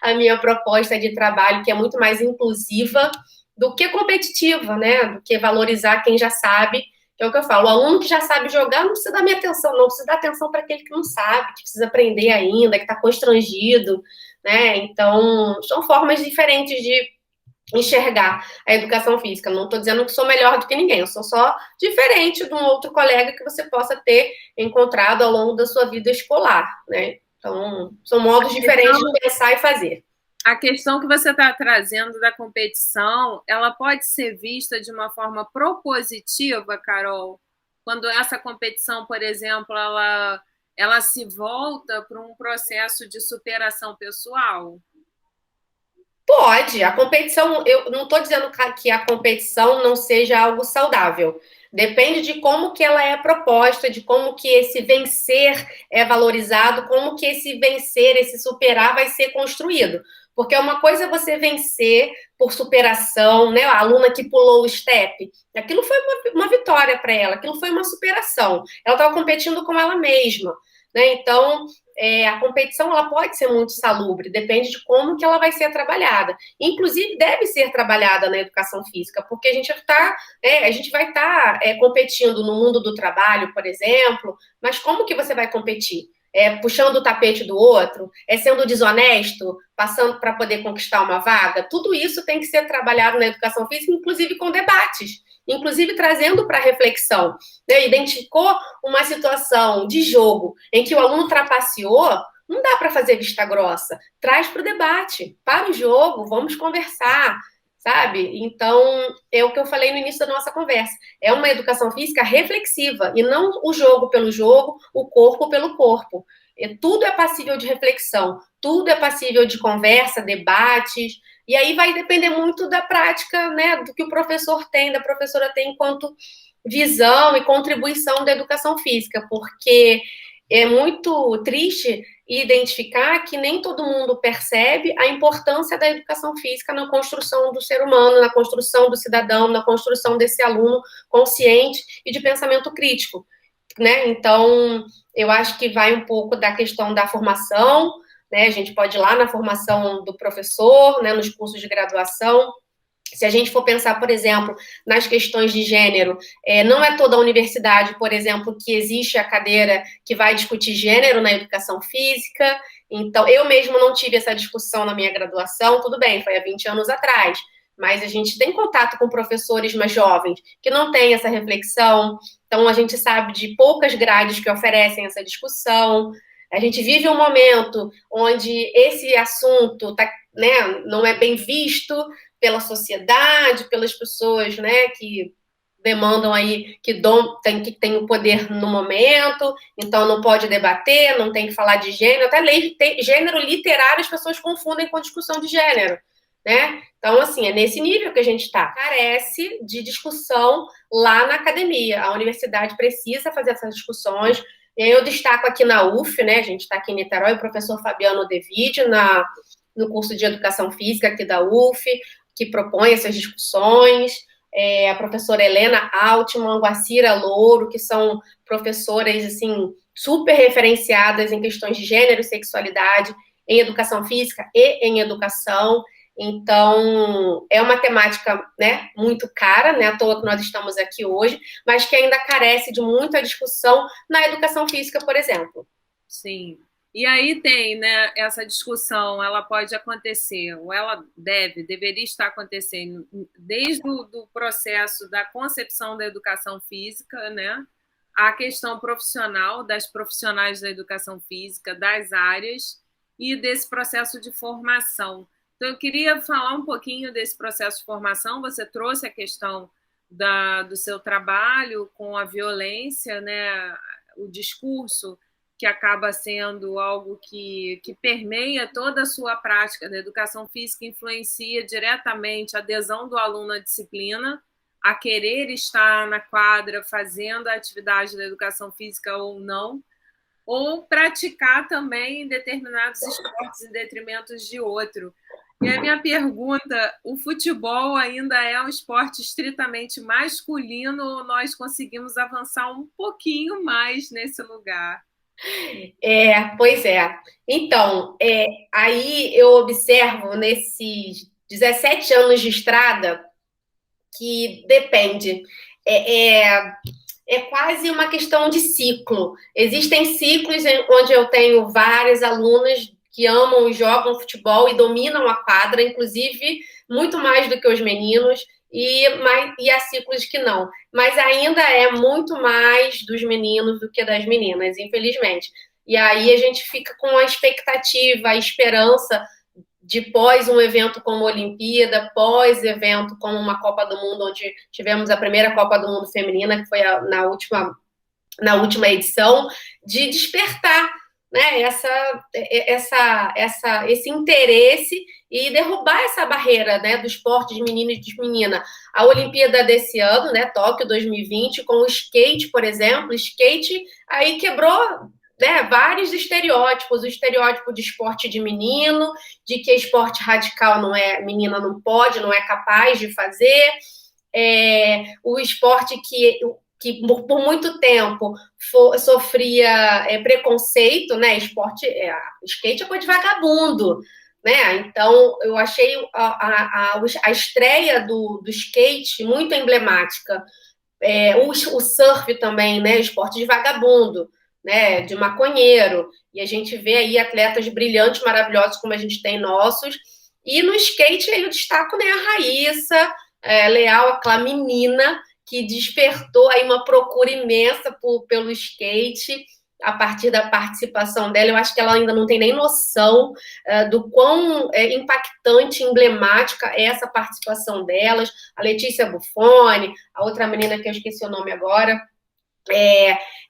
Speaker 2: a minha proposta de trabalho, que é muito mais inclusiva do que competitiva, né? Do que valorizar quem já sabe. Que é o que eu falo, o aluno que já sabe jogar não precisa dar minha atenção, não, precisa dar atenção para aquele que não sabe, que precisa aprender ainda, que está constrangido, né? Então, são formas diferentes de enxergar a educação física. Não estou dizendo que sou melhor do que ninguém, eu sou só diferente de um outro colega que você possa ter encontrado ao longo da sua vida escolar, né? Então, são modos diferentes de pensar e fazer.
Speaker 1: A questão que você está trazendo da competição, ela pode ser vista de uma forma propositiva, Carol, quando essa competição, por exemplo, ela se volta para um processo de superação pessoal?
Speaker 2: Pode. A competição, eu não estou dizendo que a competição não seja algo saudável. Depende de como que ela é proposta, de como que esse vencer é valorizado, como que esse vencer, esse superar vai ser construído. Porque uma coisa é você vencer por superação, né? A aluna que pulou o step, aquilo foi uma vitória para ela, aquilo foi uma superação. Ela estava competindo com ela mesma, né? Então, a competição ela pode ser muito salubre, depende de como que ela vai ser trabalhada. Inclusive, deve ser trabalhada na educação física, porque a gente vai estar competindo no mundo do trabalho, por exemplo, mas como que você vai competir? Puxando o tapete do outro, sendo desonesto, passando para poder conquistar uma vaga? Tudo isso tem que ser trabalhado na educação física, inclusive com debates, inclusive trazendo para reflexão. Né? Identificou uma situação de jogo em que o aluno trapaceou, não dá para fazer vista grossa. Traz para o debate, para o jogo, vamos conversar, sabe? Então, é o que eu falei no início da nossa conversa. É uma educação física reflexiva, e não o jogo pelo jogo, o corpo pelo corpo. Tudo é passível de reflexão, tudo é passível de conversa, debates, e aí vai depender muito da prática, né, do que o professor tem, da professora tem enquanto visão e contribuição da educação física, porque é muito triste identificar que nem todo mundo percebe a importância da educação física na construção do ser humano, na construção do cidadão, na construção desse aluno consciente e de pensamento crítico, né? Então, eu acho que vai um pouco da questão da formação, né? A gente pode ir lá na formação do professor, né, nos cursos de graduação. Se a gente for pensar, por exemplo, nas questões de gênero, não é toda a universidade, por exemplo, que existe a cadeira que vai discutir gênero na educação física. Então, eu mesmo não tive essa discussão na minha graduação, tudo bem, foi há 20 anos atrás, mas a gente tem contato com professores mais jovens que não têm essa reflexão. Então, a gente sabe de poucas grades que oferecem essa discussão. A gente vive um momento onde esse assunto né, não é bem visto pela sociedade, pelas pessoas, né, que demandam aí, que tem o poder no momento, então não pode debater, não tem que falar de gênero, até gênero literário as pessoas confundem com discussão de gênero, né? Então, assim, é nesse nível que a gente está. Carece de discussão lá na academia. A universidade precisa fazer essas discussões. E aí eu destaco aqui na UF, né? A gente está aqui em Niterói, o professor Fabiano Devide, no curso de Educação Física aqui da UF, que propõe essas discussões, a professora Helena Altman, Guacira Louro, que são professoras, assim, super referenciadas em questões de gênero e sexualidade, em educação física e em educação. Então, é uma temática, né, muito cara, né, à toa que nós estamos aqui hoje, mas que ainda carece de muita discussão na educação física, por exemplo.
Speaker 1: Sim. E aí tem, né, essa discussão, ela pode acontecer, ou ela deveria estar acontecendo desde o processo da concepção da educação física, né, a questão profissional, das profissionais da educação física, das áreas e desse processo de formação. Então, eu queria falar um pouquinho desse processo de formação. Você trouxe a questão do seu trabalho com a violência, né, o discurso, que acaba sendo algo que permeia toda a sua prática da educação física, influencia diretamente a adesão do aluno à disciplina, a querer estar na quadra fazendo a atividade da educação física ou não, ou praticar também determinados esportes em detrimento de outro. E a minha pergunta, o futebol ainda é um esporte estritamente masculino ou nós conseguimos avançar um pouquinho mais nesse lugar?
Speaker 2: Pois é. Então, aí eu observo nesses 17 anos de estrada que depende. É quase uma questão de ciclo. Existem ciclos onde eu tenho várias alunas que amam e jogam futebol e dominam a quadra, inclusive muito mais do que os meninos, e há ciclos que não. Mas ainda é muito mais dos meninos do que das meninas, infelizmente. E aí a gente fica com a expectativa, a esperança de pós um evento como a Olimpíada, pós evento como uma Copa do Mundo, onde tivemos a primeira Copa do Mundo feminina, que foi na última edição, de despertar, né, esse interesse e derrubar essa barreira, né, do esporte de menino e de menina. A Olimpíada desse ano, né, Tóquio 2020, com o skate, por exemplo, skate aí quebrou, né, vários estereótipos, o estereótipo de esporte de menino, de que esporte radical não é, menina não pode, não é capaz de fazer, o esporte que por muito tempo sofria preconceito, né, skate é coisa de vagabundo, né, então eu achei a estreia do skate muito emblemática, o surf também, né, esporte de vagabundo, né, de maconheiro, e a gente vê aí atletas brilhantes, maravilhosos, como a gente tem nossos, e no skate aí eu destaco, né, a Raíssa Leal, aquela menina que despertou aí uma procura imensa pelo skate, a partir da participação dela. Eu acho que ela ainda não tem nem noção do quão impactante, emblemática é essa participação delas, a Letícia Buffoni, a outra menina que eu esqueci o nome agora.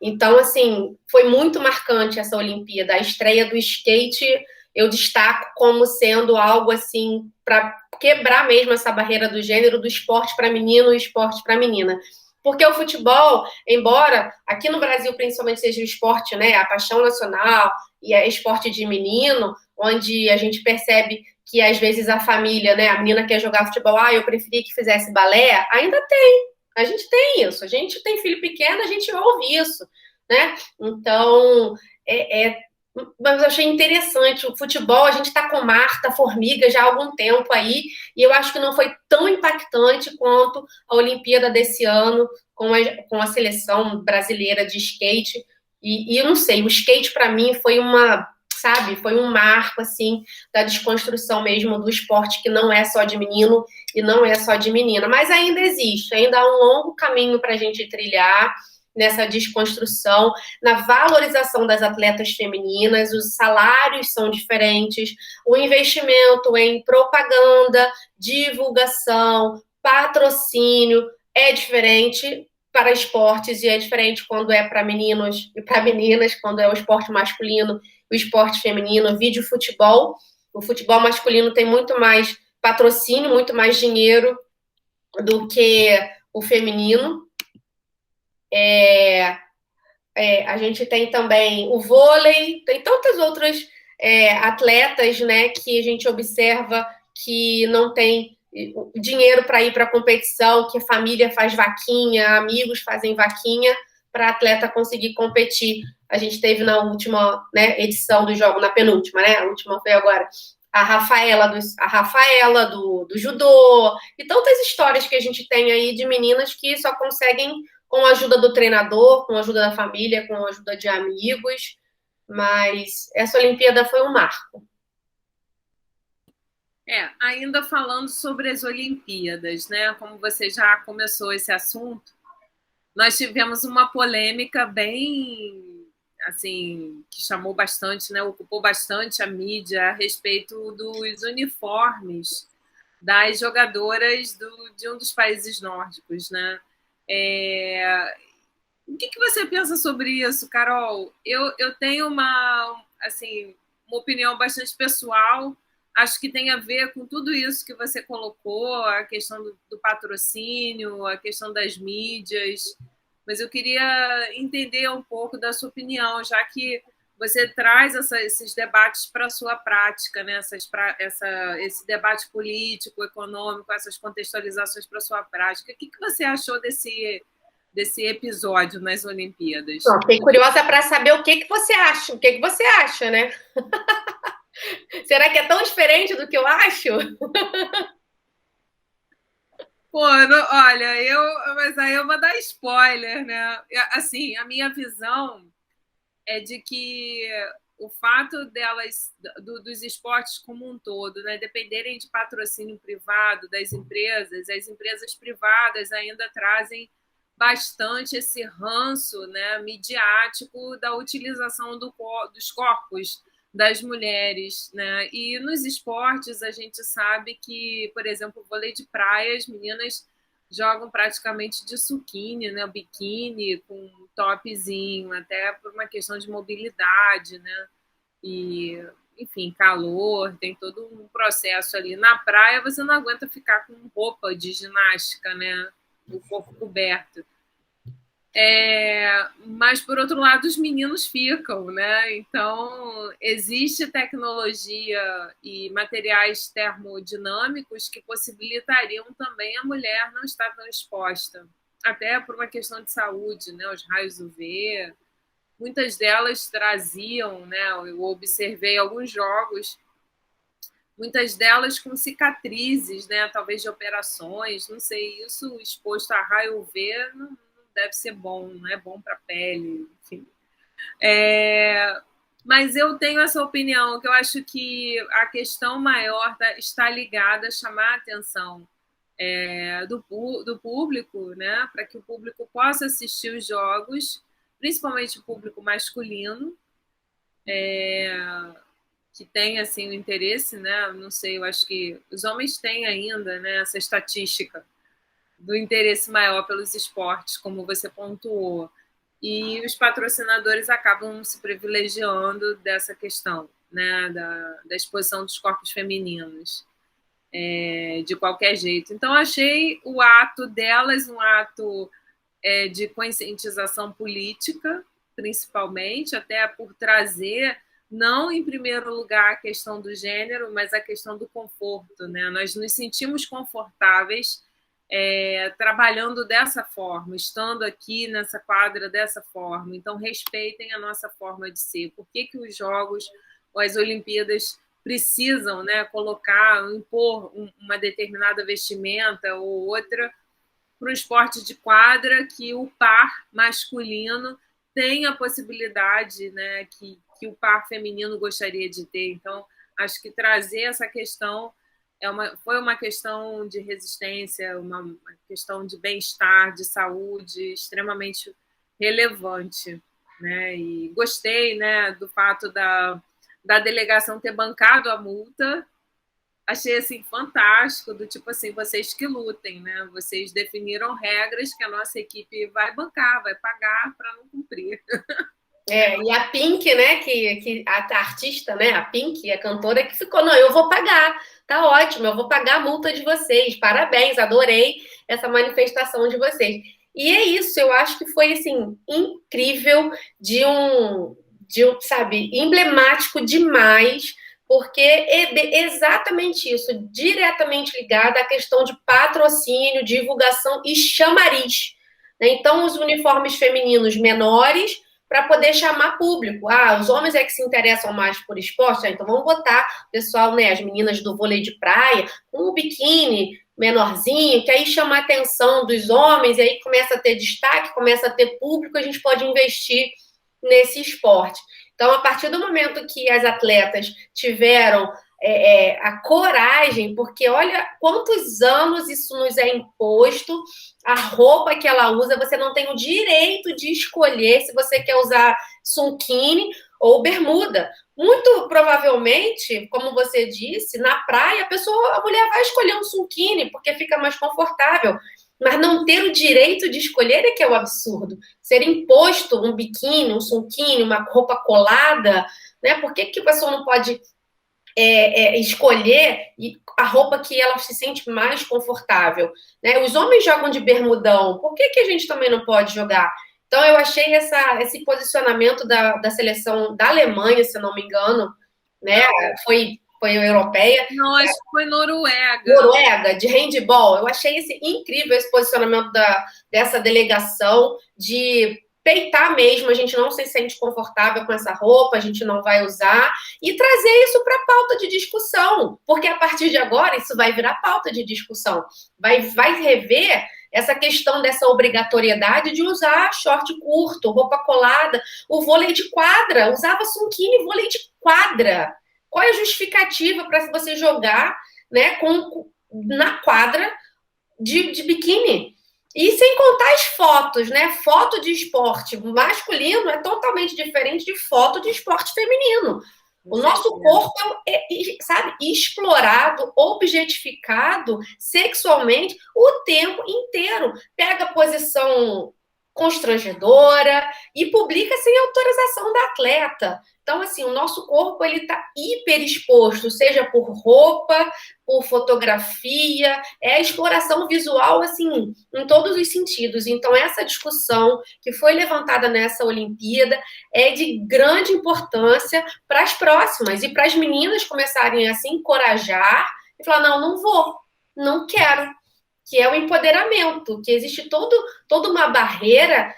Speaker 2: Então, assim, foi muito marcante essa Olimpíada. A estreia do skate eu destaco como sendo algo, assim, para quebrar mesmo essa barreira do gênero, do esporte para menino e esporte para menina. Porque o futebol, embora aqui no Brasil principalmente seja o esporte, né, a paixão nacional e é esporte de menino, onde a gente percebe que às vezes a família, né, a menina quer jogar futebol, eu preferia que fizesse balé, ainda tem. A gente tem isso, a gente tem filho pequeno, a gente ouve isso, né? Então, mas eu achei interessante. O futebol, a gente está com Marta Formiga já há algum tempo aí, e eu acho que não foi tão impactante quanto a Olimpíada desse ano, com a seleção brasileira de skate. E eu não sei, o skate para mim foi foi um marco, assim, da desconstrução mesmo do esporte, que não é só de menino e não é só de menina. Mas ainda existe, ainda há um longo caminho para a gente trilhar nessa desconstrução, na valorização das atletas femininas. Os salários são diferentes, o investimento em propaganda, divulgação, patrocínio é diferente para esportes, e é diferente quando é para meninos e para meninas, quando é o esporte masculino, o esporte feminino, vídeo futebol. O futebol masculino tem muito mais patrocínio, muito mais dinheiro do que o feminino. A gente tem também o vôlei, tem tantas outras atletas, né, que a gente observa que não tem dinheiro para ir para a competição, que a família faz vaquinha, amigos fazem vaquinha para atleta conseguir competir. A gente teve na última, né, edição do jogo, na penúltima, né? A última foi agora. a Rafaela do judô, e tantas histórias que a gente tem aí de meninas que só conseguem com a ajuda do treinador, com a ajuda da família, com a ajuda de amigos, mas essa Olimpíada foi um marco.
Speaker 1: Ainda falando sobre as Olimpíadas, né? Como você já começou esse assunto, nós tivemos uma polêmica bem, assim, que chamou bastante, né? Ocupou bastante a mídia a respeito dos uniformes das jogadoras de um dos países nórdicos, né? O que você pensa sobre isso, Carol? Eu tenho uma opinião bastante pessoal. Acho que tem a ver com tudo isso que você colocou, a questão do patrocínio, a questão das mídias. Mas eu queria entender um pouco da sua opinião, já que você traz esses debates para a sua prática, né? Esse debate político, econômico, essas contextualizações para a sua prática. O que você achou desse episódio nas Olimpíadas?
Speaker 2: Fiquei curiosa para saber o que você acha. O que você acha, né? Será que é tão diferente do que eu acho?
Speaker 1: Pô, olha, mas aí eu vou dar spoiler, né? Assim, a minha visão é de que o fato delas, dos esportes como um todo, né, dependerem de patrocínio privado das empresas, as empresas privadas ainda trazem bastante esse ranço, né, midiático da utilização dos corpos das mulheres, né? E nos esportes a gente sabe que, por exemplo, vôlei de praia, as meninas jogam praticamente de suquine, né, biquíni com topzinho, até por uma questão de mobilidade, né? E, enfim, calor, tem todo um processo ali. Na praia você não aguenta ficar com roupa de ginástica, né? O corpo coberto. Mas, por outro lado, os meninos ficam, né? Então, existe tecnologia e materiais termodinâmicos que possibilitariam também a mulher não estar tão exposta, até por uma questão de saúde, né? Os raios UV, muitas delas traziam, né? Eu observei alguns jogos, muitas delas com cicatrizes, né? Talvez de operações, não sei, isso exposto a raio UV não deve ser bom, não é bom para a pele, enfim. Mas eu tenho essa opinião, que eu acho que a questão maior está ligada a chamar a atenção do público, né, para que o público possa assistir os jogos, principalmente o público masculino, que tem assim, o interesse, né, não sei, eu acho que os homens têm ainda, né, essa estatística do interesse maior pelos esportes, como você pontuou. E os patrocinadores acabam se privilegiando dessa questão, né, da exposição dos corpos femininos, de qualquer jeito. Então, achei o ato delas um ato de conscientização política, principalmente, até por trazer, não em primeiro lugar a questão do gênero, mas a questão do conforto, né? Nós nos sentimos confortáveis trabalhando dessa forma, estando aqui nessa quadra dessa forma. Então, respeitem a nossa forma de ser. Por que os Jogos ou as Olimpíadas precisam, né, impor uma determinada vestimenta ou outra para o esporte de quadra, que o par masculino tem a possibilidade, né, que o par feminino gostaria de ter. Então, acho que trazer essa questão foi uma questão de resistência, uma questão de bem-estar, de saúde, extremamente relevante, né? E gostei, né, do fato da delegação ter bancado a multa. Achei assim fantástico, do tipo assim, vocês que lutem, né? Vocês definiram regras que a nossa equipe vai bancar, vai pagar para não cumprir.
Speaker 2: E a Pink, né, que a artista, né, a Pink, a cantora, que ficou, não, eu vou pagar, tá ótimo, eu vou pagar a multa de vocês, parabéns, adorei essa manifestação de vocês. E é isso, eu acho que foi, assim, incrível, sabe, emblemático demais, porque é exatamente isso, diretamente ligado à questão de patrocínio, divulgação e chamariz. Então, os uniformes femininos menores para poder chamar público. Ah, os homens é que se interessam mais por esporte, então vamos botar o pessoal, né, as meninas do vôlei de praia, com o biquíni menorzinho, que aí chama a atenção dos homens, e aí começa a ter destaque, começa a ter público, a gente pode investir nesse esporte. Então, a partir do momento que as atletas tiveram a coragem, porque olha quantos anos isso nos é imposto, a roupa que ela usa, você não tem o direito de escolher se você quer usar sunquine ou bermuda. Muito provavelmente, como você disse, na praia a mulher vai escolher um sunquine porque fica mais confortável. Mas não ter o direito de escolher é que é o absurdo. Ser imposto um biquíni, um sunquine, uma roupa colada, né? Por que a pessoa não pode escolher a roupa que ela se sente mais confortável? Né? Os homens jogam de bermudão, por que a gente também não pode jogar? Então, eu achei esse posicionamento da seleção da Alemanha, se não me engano, né? Foi europeia.
Speaker 1: Não, acho que foi Noruega.
Speaker 2: Noruega, de handball. Eu achei incrível esse posicionamento dessa delegação de peitar mesmo, a gente não se sente confortável com essa roupa, a gente não vai usar, e trazer isso para a pauta de discussão, porque a partir de agora isso vai virar pauta de discussão. Vai rever essa questão dessa obrigatoriedade de usar short curto, roupa colada, o vôlei de quadra, usava sunquine, vôlei de quadra. Qual é a justificativa para você jogar, né, na quadra de biquíni? E sem contar as fotos, né? Foto de esporte masculino é totalmente diferente de foto de esporte feminino. O nosso corpo sabe, explorado, objetificado sexualmente o tempo inteiro. Pega posição constrangedora e publica sem autorização da atleta. Então, assim, o nosso corpo ele está hiper exposto, seja por roupa, por fotografia, é a exploração visual, assim, em todos os sentidos. Então, essa discussão que foi levantada nessa Olimpíada é de grande importância para as próximas e para as meninas começarem a se encorajar e falar, não vou, não quero, que é o empoderamento, que existe toda uma barreira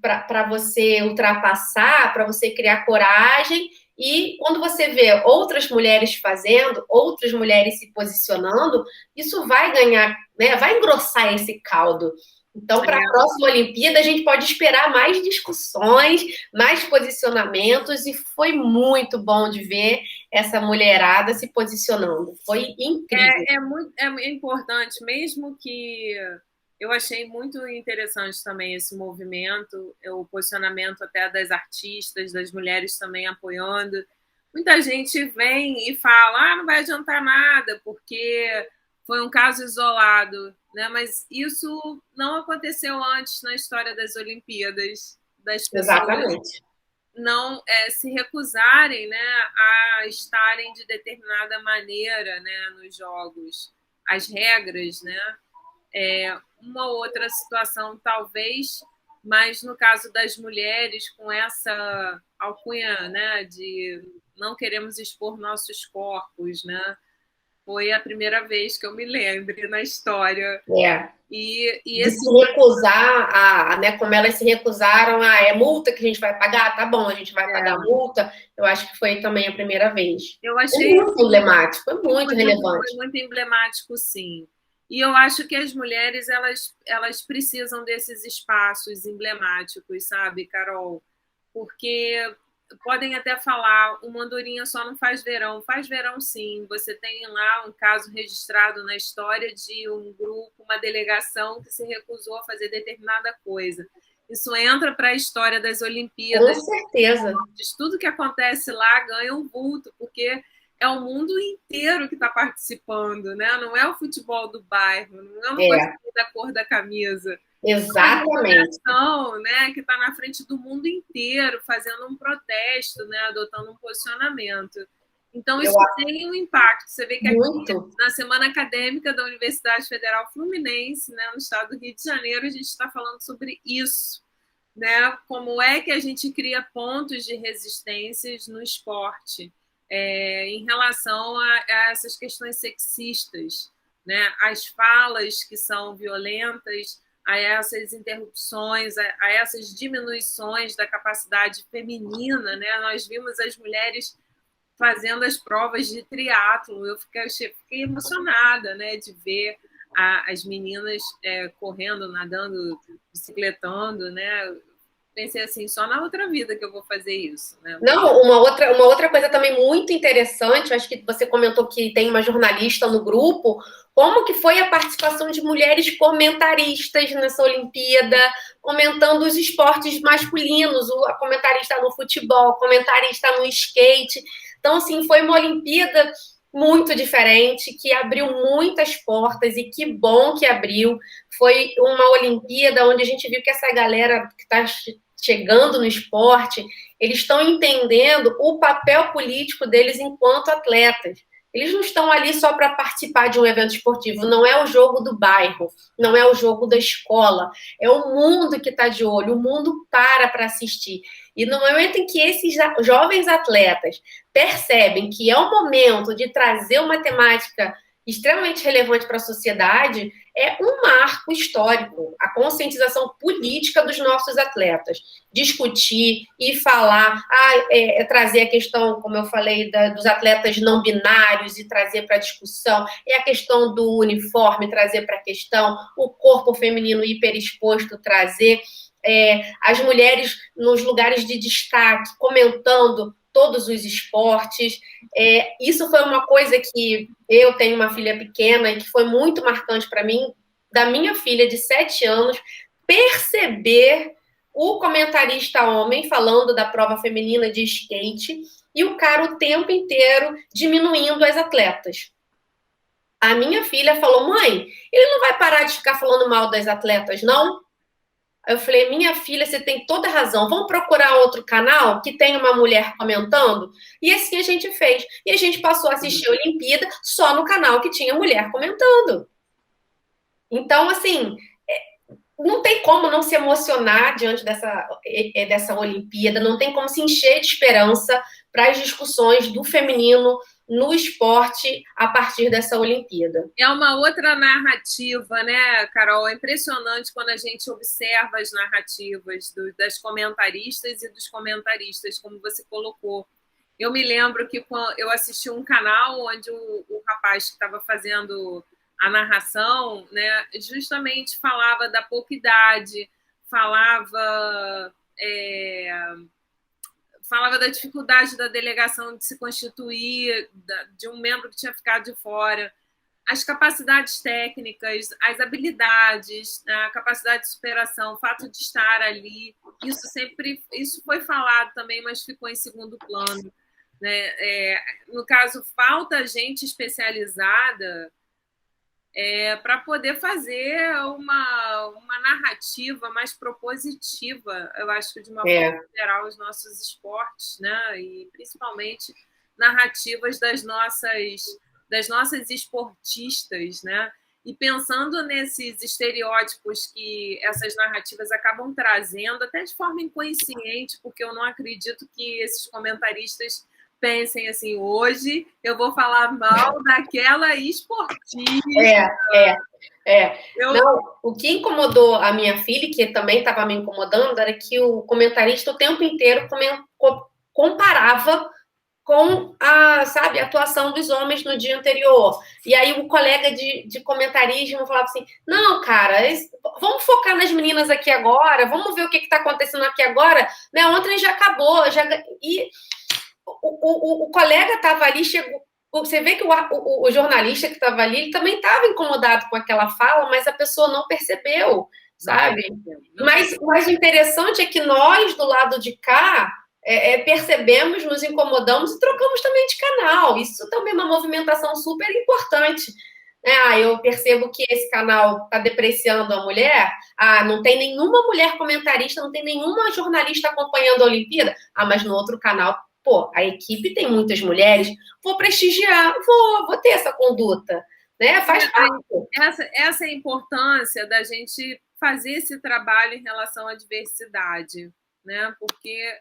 Speaker 2: para você ultrapassar, para você criar coragem, e quando você vê outras mulheres fazendo, outras mulheres se posicionando, isso vai ganhar, né, vai engrossar esse caldo. Então, para a próxima Olimpíada, a gente pode esperar mais discussões, mais posicionamentos, e foi muito bom de ver essa mulherada se posicionando. Foi incrível.
Speaker 1: É importante, mesmo que eu achei muito interessante também esse movimento, o posicionamento até das artistas, das mulheres também apoiando. Muita gente vem e fala, não vai adiantar nada, porque foi um caso isolado, né? Mas isso não aconteceu antes na história das Olimpíadas, das pessoas
Speaker 2: Exatamente.
Speaker 1: não se recusarem, né, a estarem de determinada maneira, né, nos jogos. As regras, né? Uma outra situação, talvez, mas no caso das mulheres, com essa alcunha, né, de não queremos expor nossos corpos, né? Foi a primeira vez que eu me lembre na história.
Speaker 2: De se recusar, né, como elas se recusaram, é multa que a gente vai pagar? Tá bom, a gente vai pagar a multa. Eu acho que foi também a primeira vez.
Speaker 1: Eu achei
Speaker 2: muito emblemático, foi muito relevante.
Speaker 1: Foi muito emblemático, sim. E eu acho que as mulheres, elas precisam desses espaços emblemáticos, sabe, Carol? Porque podem até falar, uma andorinha só não faz verão sim. Você tem lá um caso registrado na história de um grupo, uma delegação que se recusou a fazer determinada coisa. Isso entra para a história das Olimpíadas.
Speaker 2: Com certeza.
Speaker 1: Tudo que acontece lá ganha um vulto, porque é o mundo inteiro que está participando, né? Não é o futebol do bairro, não é uma coisa da cor da camisa.
Speaker 2: Exatamente.
Speaker 1: É uma né, que está na frente do mundo inteiro, fazendo um protesto, né, adotando um posicionamento. Então, isso tem um impacto. Você vê que aqui, na Semana Acadêmica da Universidade Federal Fluminense, né, no estado do Rio de Janeiro, a gente está falando sobre isso. Né? Como é que a gente cria pontos de resistências no esporte em relação a essas questões sexistas, né? As falas que são violentas, a essas interrupções, a essas diminuições da capacidade feminina, né? Nós vimos as mulheres fazendo as provas de triatlo. Eu fiquei emocionada, né, de ver as meninas correndo, nadando, bicicletando, né? Pensei assim, só na outra vida que eu vou fazer isso, né?
Speaker 2: Não, uma outra coisa também muito interessante, acho que você comentou que tem uma jornalista no grupo, como que foi a participação de mulheres comentaristas nessa Olimpíada, comentando os esportes masculinos, a comentarista no futebol, comentarista no skate. Então, assim, foi uma Olimpíada muito diferente, que abriu muitas portas, e que bom que abriu. Foi uma Olimpíada onde a gente viu que essa galera que está chegando no esporte, eles estão entendendo o papel político deles enquanto atletas. Eles não estão ali só para participar de um evento esportivo, não é o jogo do bairro, não é o jogo da escola, é o mundo que está de olho, o mundo para assistir. E no momento em que esses jovens atletas percebem que é o momento de trazer uma temática extremamente relevante para a sociedade, é um marco histórico, a conscientização política dos nossos atletas. Discutir e falar, trazer a questão, como eu falei, dos atletas não binários e trazer para a discussão, é a questão do uniforme, trazer para a questão, o corpo feminino hiperexposto, trazer as mulheres nos lugares de destaque, comentando todos os esportes. Isso foi uma coisa que eu tenho uma filha pequena e que foi muito marcante para mim, da minha filha de 7 anos, perceber o comentarista homem falando da prova feminina de skate e o cara o tempo inteiro diminuindo as atletas. A minha filha falou, mãe, ele não vai parar de ficar falando mal das atletas, não? Eu falei, minha filha, você tem toda razão, vamos procurar outro canal que tem uma mulher comentando? E assim a gente fez. E a gente passou a assistir a Olimpíada só no canal que tinha mulher comentando. Então, assim, não tem como não se emocionar diante dessa Olimpíada, não tem como se encher de esperança para as discussões do feminino no esporte a partir dessa Olimpíada.
Speaker 1: É uma outra narrativa, né, Carol? É impressionante quando a gente observa as narrativas das comentaristas e dos comentaristas, como você colocou. Eu me lembro que eu assisti um canal onde o rapaz que estava fazendo a narração, né, justamente falava da pouca idade, falava da dificuldade da delegação de se constituir, de um membro que tinha ficado de fora, as capacidades técnicas, as habilidades, a capacidade de superação, o fato de estar ali, isso foi falado também, mas ficou em segundo plano, né? No caso, falta gente especializada para poder fazer uma narrativa mais propositiva, eu acho que de uma forma geral, os nossos esportes, né? E principalmente narrativas das nossas esportistas, né? E pensando nesses estereótipos que essas narrativas acabam trazendo, até de forma inconsciente, porque eu não acredito que esses comentaristas pensem assim, hoje eu vou falar mal daquela esportista.
Speaker 2: Não, o que incomodou a minha filha, que também estava me incomodando, era que o comentarista o tempo inteiro comparava com a atuação dos homens no dia anterior. E aí o colega de comentarismo falava assim, não, cara, vamos focar nas meninas aqui agora, vamos ver o que está acontecendo aqui agora. Né? Ontem já acabou, e o colega estava ali, chegou. Você vê que o jornalista que estava ali, ele também estava incomodado com aquela fala, mas a pessoa não percebeu, sabe? Mas o interessante é que nós, do lado de cá, percebemos, nos incomodamos e trocamos também de canal. Isso também é uma movimentação super importante. Eu percebo que esse canal está depreciando a mulher. Não tem nenhuma mulher comentarista, não tem nenhuma jornalista acompanhando a Olimpíada. Mas no outro canal, a equipe tem muitas mulheres, vou prestigiar, vou ter essa conduta, né? Faz parte.
Speaker 1: Essa é a importância da gente fazer esse trabalho em relação à diversidade, né? Porque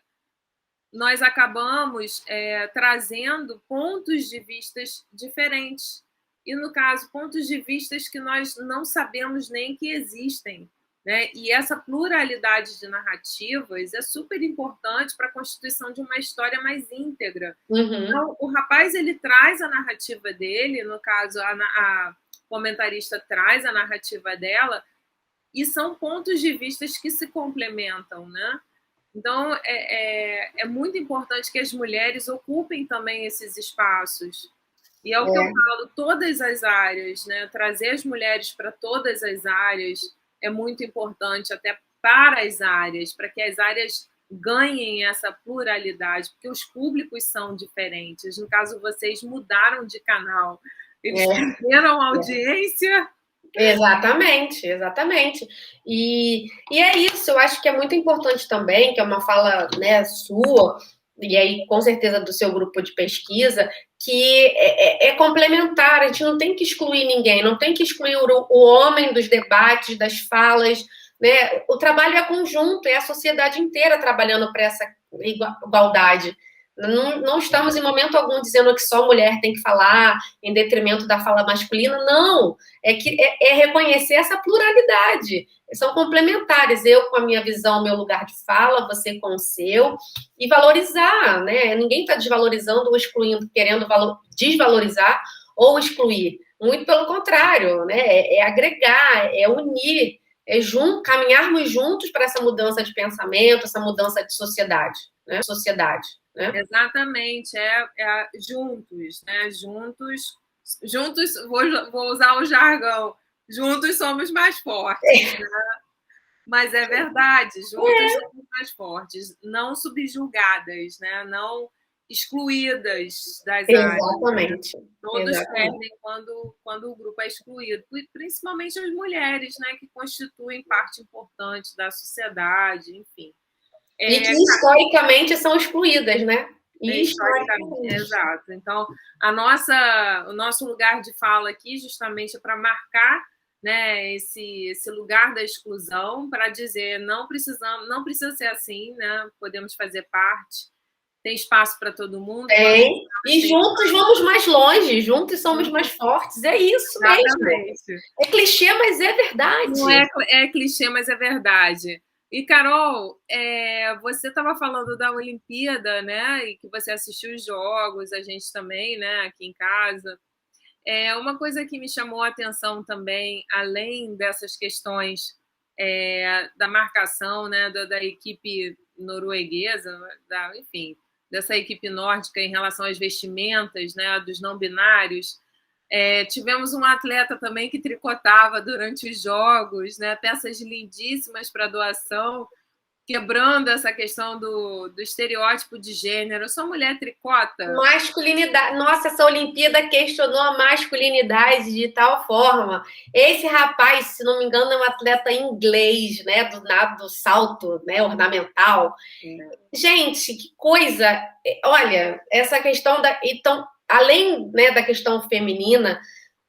Speaker 1: nós acabamos trazendo pontos de vistas diferentes. E, no caso, pontos de vistas que nós não sabemos nem que existem, né? E essa pluralidade de narrativas é super importante para a constituição de uma história mais íntegra. Então, o rapaz ele traz a narrativa dele, no caso, a comentarista traz a narrativa dela, e são pontos de vista que se complementam, né? Então, é muito importante que as mulheres ocupem também esses espaços. E é o que eu falo, todas as áreas, né? Trazer as mulheres para todas as áreas é muito importante, até para as áreas, para que as áreas ganhem essa pluralidade, porque os públicos são diferentes. No caso, vocês mudaram de canal, eles perderam a audiência.
Speaker 2: Exatamente, exatamente. E é isso, eu acho que é muito importante também, que é uma fala, né, sua, e aí com certeza do seu grupo de pesquisa, que é complementar, a gente não tem que excluir ninguém, não tem que excluir o homem dos debates, das falas, né? O trabalho é conjunto, é a sociedade inteira trabalhando para essa igualdade. Não estamos em momento algum dizendo que só mulher tem que falar em detrimento da fala masculina, não. É reconhecer essa pluralidade. São complementares, eu com a minha visão, meu lugar de fala, você com o seu, e valorizar, né? Ninguém está desvalorizando ou excluindo, querendo desvalorizar ou excluir. Muito pelo contrário, né? É agregar, é unir, caminharmos juntos para essa mudança de pensamento, essa mudança de sociedade, né? Né?
Speaker 1: Exatamente, juntos, né? Juntos, vou usar o jargão, juntos somos mais fortes, né? Mas é verdade, juntos somos mais fortes, não subjugadas, né? Não excluídas das áreas.
Speaker 2: Exatamente.
Speaker 1: Todos perdem quando o grupo é excluído, principalmente as mulheres, né? Que constituem parte importante da sociedade, enfim.
Speaker 2: E que historicamente são excluídas, né?
Speaker 1: Historicamente, exato. Então, o nosso lugar de fala aqui justamente é para marcar, né, esse lugar da exclusão, para dizer não precisa ser assim, né? Podemos fazer parte, tem espaço para todo mundo.
Speaker 2: E juntos vamos mais longe, juntos somos mais fortes, é isso
Speaker 1: Exatamente.
Speaker 2: Mesmo. É clichê, mas é verdade.
Speaker 1: Não é clichê, mas é verdade. E, Carol, você estava falando da Olimpíada, né? E que você assistiu os jogos, a gente também, né? Aqui em casa. Uma coisa que me chamou a atenção também, além dessas questões da marcação, né? Da equipe norueguesa, enfim, dessa equipe nórdica em relação às vestimentas, né? Dos não binários. Tivemos um atleta também que tricotava durante os jogos, né? Peças lindíssimas para doação, quebrando essa questão do estereótipo de gênero. Só mulher tricota?
Speaker 2: Masculinidade. Nossa, essa Olimpíada questionou a masculinidade de tal forma. Esse rapaz, se não me engano, é um atleta inglês, né? Do salto, né? Ornamental. Gente, que coisa! Olha, essa questão da. Então, além, né, da questão feminina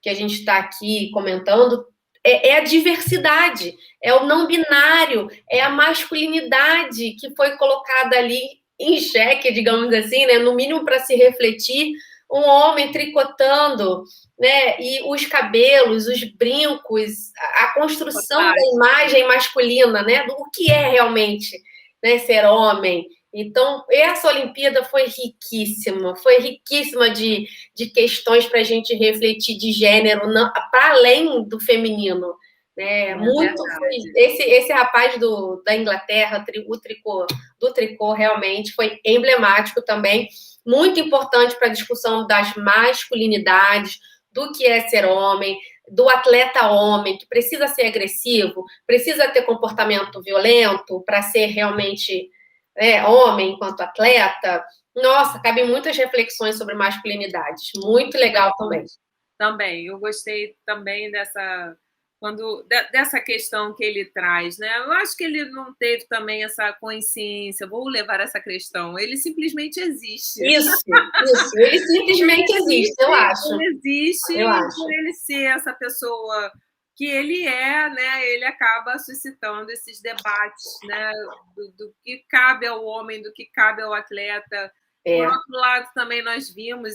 Speaker 2: que a gente está aqui comentando, é a diversidade, é o não binário, é a masculinidade que foi colocada ali em xeque, digamos assim, né? No mínimo para se refletir, um homem tricotando, né? E os cabelos, os brincos, a construção da imagem masculina, né? Do que é realmente, né, ser homem. Então, essa Olimpíada foi riquíssima de questões para a gente refletir de gênero, para além do feminino. Né? Esse rapaz da Inglaterra, do tricô, realmente foi emblemático também, muito importante para a discussão das masculinidades, do que é ser homem, do atleta homem, que precisa ser agressivo, precisa ter comportamento violento para ser realmente homem enquanto atleta. Nossa, cabem muitas reflexões sobre masculinidades. Muito legal também.
Speaker 1: Também, eu gostei também dessa questão que ele traz, né? Eu acho que ele não teve também essa consciência, vou levar essa questão, ele simplesmente existe.
Speaker 2: Isso, ele simplesmente existe, eu acho.
Speaker 1: Ele existe, e por ele ser essa pessoa que ele né? Ele acaba suscitando esses debates, né? Do que cabe ao homem, do que cabe ao atleta. Por outro lado, também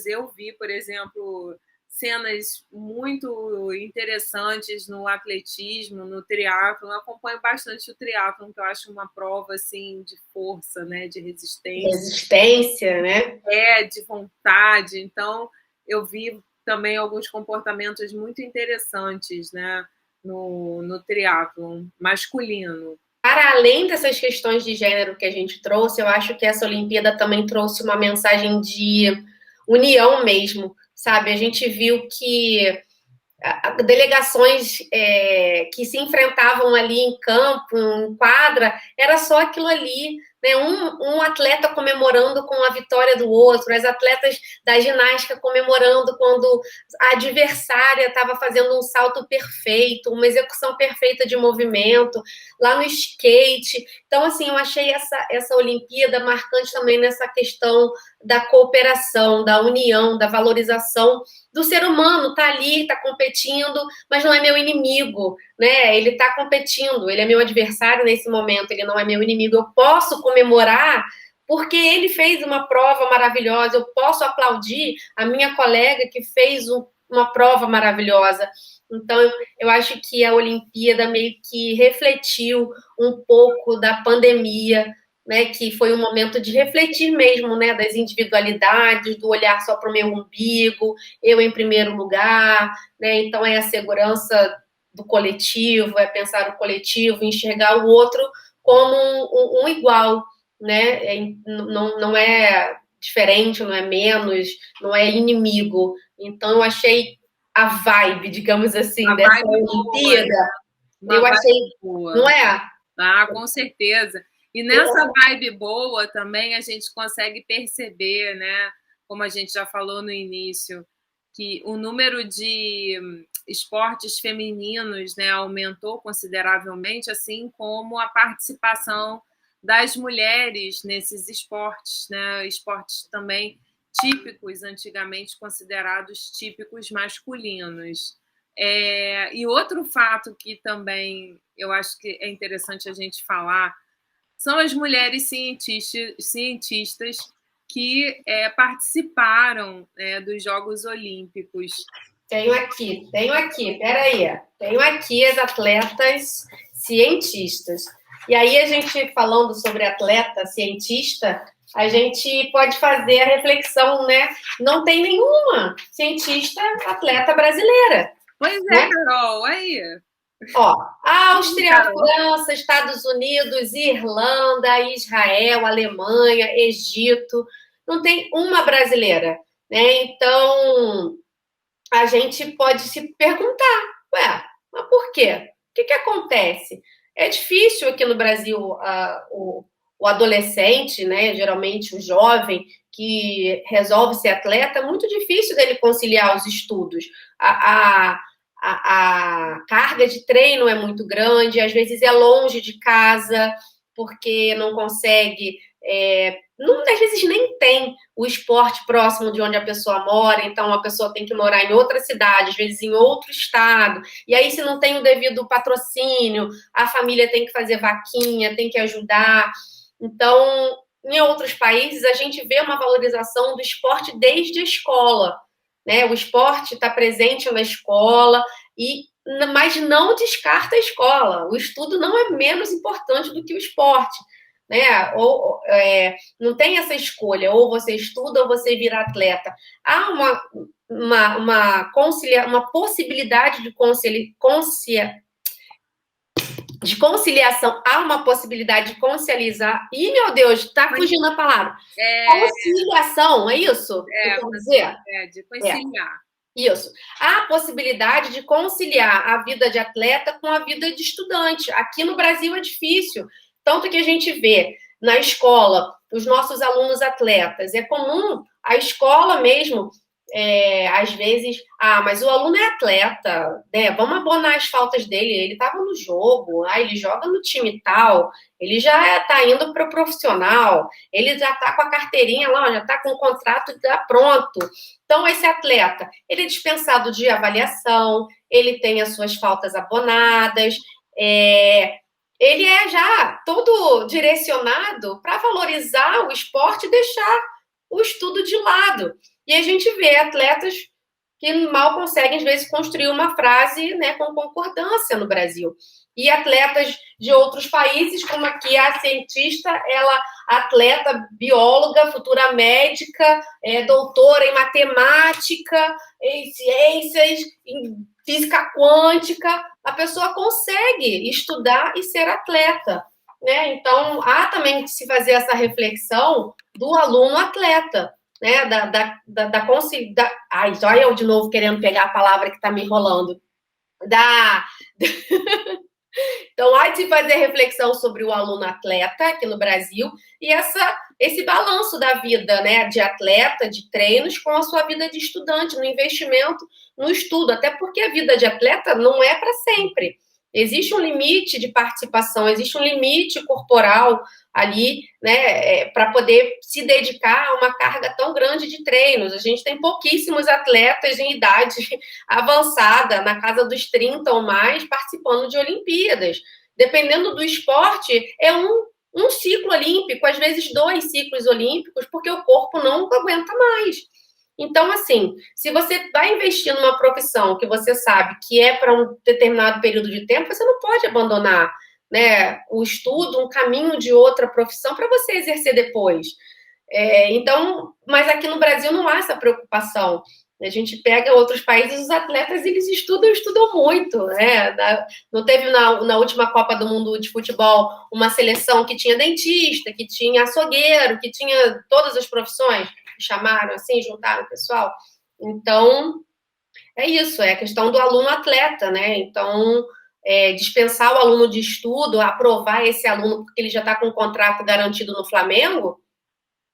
Speaker 1: eu vi, por exemplo, cenas muito interessantes no atletismo, no triatlon. Eu acompanho bastante o triatlon, que eu acho uma prova assim de força, né, de resistência.
Speaker 2: Resistência, né?
Speaker 1: De vontade. Então, eu vi também alguns comportamentos muito interessantes, né, no triatlon masculino.
Speaker 2: Para além dessas questões de gênero que a gente trouxe, eu acho que essa Olimpíada também trouxe uma mensagem de união mesmo, sabe? A gente viu que delegações que se enfrentavam ali em campo, em quadra, era só aquilo ali, né? Um atleta comemorando com a vitória do outro, as atletas da ginástica comemorando quando a adversária estava fazendo um salto perfeito, uma execução perfeita de movimento, lá no skate. Então, assim, eu achei essa Olimpíada marcante também nessa questão da cooperação, da união, da valorização do ser humano. Tá ali, tá competindo, mas não é meu inimigo, né? Ele tá competindo, ele é meu adversário nesse momento, ele não é meu inimigo. Eu posso comemorar porque ele fez uma prova maravilhosa, eu posso aplaudir a minha colega que fez uma prova maravilhosa. Então, eu acho que a Olimpíada meio que refletiu um pouco da pandemia, né, que foi um momento de refletir mesmo, né, das individualidades, do olhar só para o meu umbigo, eu em primeiro lugar, né, então é a segurança do coletivo, é pensar o coletivo, enxergar o outro como um igual, né, não é diferente, não é menos, não é inimigo. Então eu achei a vibe, digamos assim, dessa Olimpíada, eu achei boa, não é?
Speaker 1: Ah, com certeza. E nessa vibe boa também a gente consegue perceber, né, como a gente já falou no início, que o número de esportes femininos, né, aumentou consideravelmente, assim como a participação das mulheres nesses esportes, né, esportes também típicos, antigamente considerados típicos masculinos. E outro fato que também eu acho que é interessante a gente falar são as mulheres cientistas que participaram dos Jogos Olímpicos.
Speaker 2: Tenho aqui, peraí. Tenho aqui as atletas cientistas. E aí, a gente falando sobre atleta cientista, a gente pode fazer a reflexão, né? Não tem nenhuma cientista atleta brasileira.
Speaker 1: Pois é, né? Carol, aí.
Speaker 2: Ó, Áustria, França, Estados Unidos, Irlanda, Israel, Alemanha, Egito. Não tem uma brasileira, né? Então, a gente pode se perguntar, ué, mas por quê? O que acontece? É difícil aqui no Brasil o adolescente, né, geralmente o jovem que resolve ser atleta, é muito difícil dele conciliar os estudos. A carga de treino é muito grande, às vezes é longe de casa, porque não consegue... às vezes nem tem o esporte próximo de onde a pessoa mora, então a pessoa tem que morar em outra cidade, às vezes em outro estado, e aí se não tem o devido patrocínio, a família tem que fazer vaquinha, tem que ajudar. Então, em outros países, a gente vê uma valorização do esporte desde a escola, né? O esporte está presente na escola, mas não descarta a escola. O estudo não é menos importante do que o esporte, né? Não tem essa escolha, ou você estuda ou você vira atleta. Há uma possibilidade de conciliação, há uma possibilidade de conciliar. Ih, meu Deus, tá fugindo a palavra. Conciliação, é isso?
Speaker 1: De conciliar.
Speaker 2: Isso. Há a possibilidade de conciliar a vida de atleta com a vida de estudante. Aqui no Brasil é difícil. Tanto que a gente vê na escola os nossos alunos atletas. É comum a escola mesmo, às vezes, mas o aluno é atleta, né? Vamos abonar as faltas dele. Ele estava no jogo, ele joga no time tal, ele já está indo para o profissional, ele já está com a carteirinha lá, já está com o contrato já pronto. Então, esse atleta, ele é dispensado de avaliação, ele tem as suas faltas abonadas, ele é já todo direcionado para valorizar o esporte e deixar o estudo de lado. E a gente vê atletas que mal conseguem, às vezes, construir uma frase, né, com concordância no Brasil. E atletas de outros países, como aqui a cientista, ela atleta, bióloga, futura médica, doutora em matemática, em ciências, em física quântica, a pessoa consegue estudar e ser atleta, né? Então, há também que se fazer essa reflexão do aluno atleta, né? Ai, olha eu de novo querendo pegar a palavra que está me enrolando. Então, há de se fazer reflexão sobre o aluno atleta aqui no Brasil e esse balanço da vida, né, de atleta, de treinos, com a sua vida de estudante, no investimento, no estudo, até porque a vida de atleta não é para sempre. Existe um limite de participação, existe um limite corporal ali, né, para poder se dedicar a uma carga tão grande de treinos. A gente tem pouquíssimos atletas em idade avançada, na casa dos 30 ou mais, participando de Olimpíadas. Dependendo do esporte, é um ciclo olímpico, às vezes 2 ciclos olímpicos, porque o corpo não aguenta mais. Então, assim, se você vai investir numa profissão que você sabe que é para um determinado período de tempo, você não pode abandonar, né, o estudo, um caminho de outra profissão para você exercer depois. Então, mas aqui no Brasil não há essa preocupação. A gente pega outros países, os atletas, eles estudam muito, né? Não teve na última Copa do Mundo de futebol uma seleção que tinha dentista, que tinha açougueiro, que tinha todas as profissões, chamaram assim, juntaram o pessoal. Então, é isso, é a questão do aluno atleta, né? Então, dispensar o aluno de estudo, aprovar esse aluno porque ele já está com um contrato garantido no Flamengo,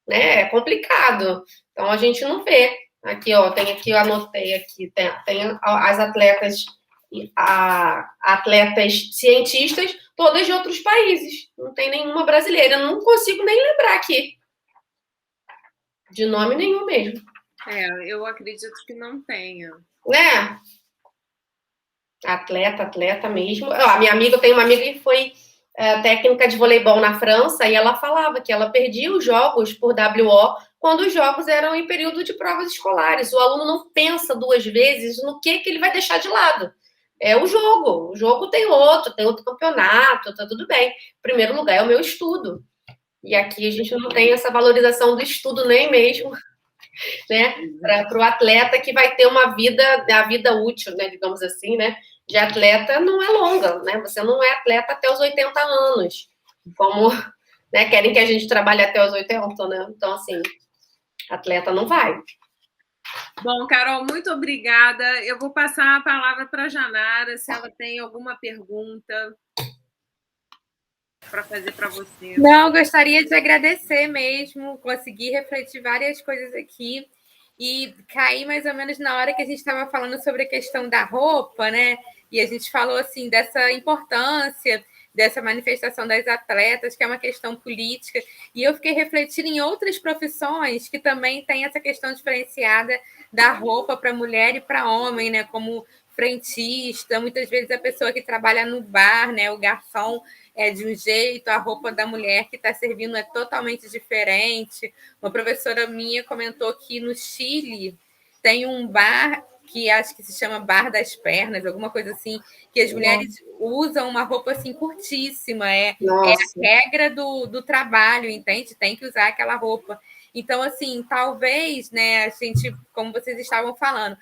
Speaker 2: né? É complicado. Então, a gente não vê. Aqui, ó, eu anotei aqui, tem as atletas, atletas cientistas, todas de outros países. Não tem nenhuma brasileira. Eu não consigo nem lembrar aqui. De nome nenhum mesmo.
Speaker 1: Eu acredito que não tenha.
Speaker 2: Né? Atleta mesmo. A minha amiga, eu tenho uma amiga que foi técnica de voleibol na França e ela falava que ela perdia os jogos por WO quando os jogos eram em período de provas escolares. O aluno não pensa 2 vezes no que ele vai deixar de lado. É o jogo. O jogo tem outro campeonato, tá tudo bem. Em primeiro lugar é o meu estudo. E aqui a gente não tem essa valorização do estudo nem mesmo, né? Para o atleta que vai ter a vida útil, né? Digamos assim, né? De atleta não é longa, né? Você não é atleta até os 80 anos. Como, né, querem que a gente trabalhe até os 80, né? Então, assim, atleta não vai.
Speaker 1: Bom, Carol, muito obrigada. Eu vou passar a palavra para a Janara, se ela tem alguma pergunta para fazer para você.
Speaker 3: Não, gostaria de agradecer mesmo, consegui refletir várias coisas aqui e caí mais ou menos na hora que a gente estava falando sobre a questão da roupa, né? E a gente falou assim dessa importância dessa manifestação das atletas, que é uma questão política, e eu fiquei refletindo em outras profissões que também têm essa questão diferenciada da roupa para mulher e para homem, né? Como frentista, muitas vezes a pessoa que trabalha no bar, né? O garçom é de um jeito, a roupa da mulher que está servindo é totalmente diferente. Uma professora minha comentou que no Chile tem um bar que acho que se chama Bar das Pernas, alguma coisa assim, que as mulheres usam uma roupa assim curtíssima, é a regra do trabalho, entende? Tem que usar aquela roupa. Então, assim, talvez, né, a gente, como vocês estavam falando,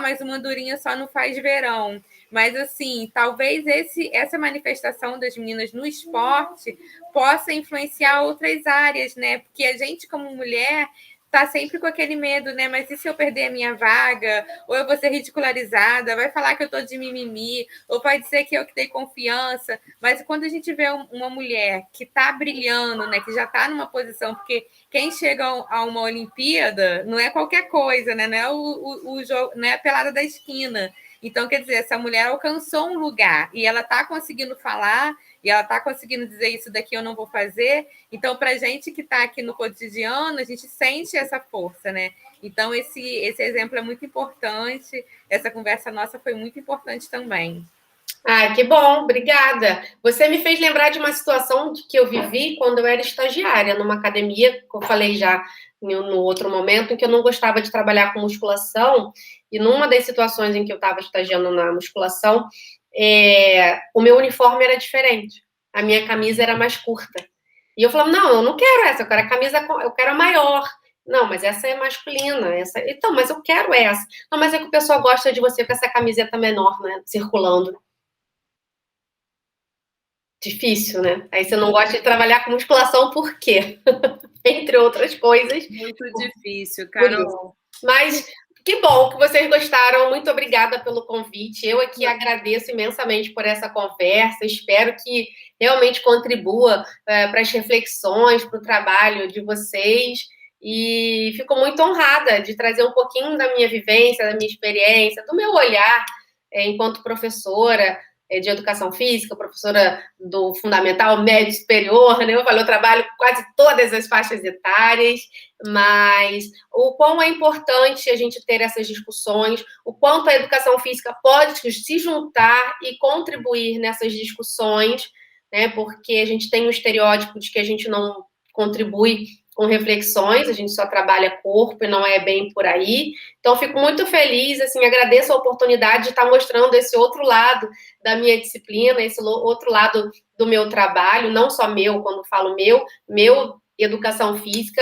Speaker 3: mas uma andorinha só não faz verão. Mas, assim, talvez essa manifestação das meninas no esporte possa influenciar outras áreas, né? Porque a gente, como mulher, tá sempre com aquele medo, né? Mas e se eu perder a minha vaga? Ou eu vou ser ridicularizada? Vai falar que eu tô de mimimi? Ou pode ser que eu que dei confiança? Mas quando a gente vê uma mulher que tá brilhando, né? Que já tá numa posição... Porque quem chega a uma Olimpíada não é qualquer coisa, né? Não é o jogo, não é a pelada da esquina. Então, quer dizer, essa mulher alcançou um lugar e ela está conseguindo falar e ela está conseguindo dizer isso daqui eu não vou fazer. Então, para a gente que está aqui no cotidiano, a gente sente essa força, né? Então, esse exemplo é muito importante. Essa conversa nossa foi muito importante também.
Speaker 2: Ah, que bom, obrigada. Você me fez lembrar de uma situação que eu vivi quando eu era estagiária numa academia, que eu falei já no outro momento, em que eu não gostava de trabalhar com musculação, e numa das situações em que eu estava estagiando na musculação, o meu uniforme era diferente, a minha camisa era mais curta. E eu falava, não, eu não quero essa, eu quero a camisa, eu quero a maior. Não, mas essa é masculina, essa. Então, mas eu quero essa. Não, mas é que o pessoal gosta de você com essa camiseta menor, né? Circulando. Difícil, né? Aí você não gosta de trabalhar com musculação por quê? Entre outras coisas.
Speaker 1: Muito difícil,
Speaker 2: Por
Speaker 1: Carol.
Speaker 2: isso. Mas que bom que vocês gostaram. Muito obrigada pelo convite. Eu aqui agradeço imensamente por essa conversa. Espero que realmente contribua para as reflexões, para o trabalho de vocês. E fico muito honrada de trazer um pouquinho da minha vivência, da minha experiência, do meu olhar enquanto professora de educação física, professora do fundamental, médio superior, né? Eu trabalho com quase todas as faixas etárias, mas o quão é importante a gente ter essas discussões, o quanto a educação física pode se juntar e contribuir nessas discussões, né? Porque a gente tem um estereótipo de que a gente não contribui com reflexões, a gente só trabalha corpo e não é bem por aí. Então, fico muito feliz, assim, agradeço a oportunidade de estar mostrando esse outro lado da minha disciplina, esse outro lado do meu trabalho, não só meu, quando falo meu educação física,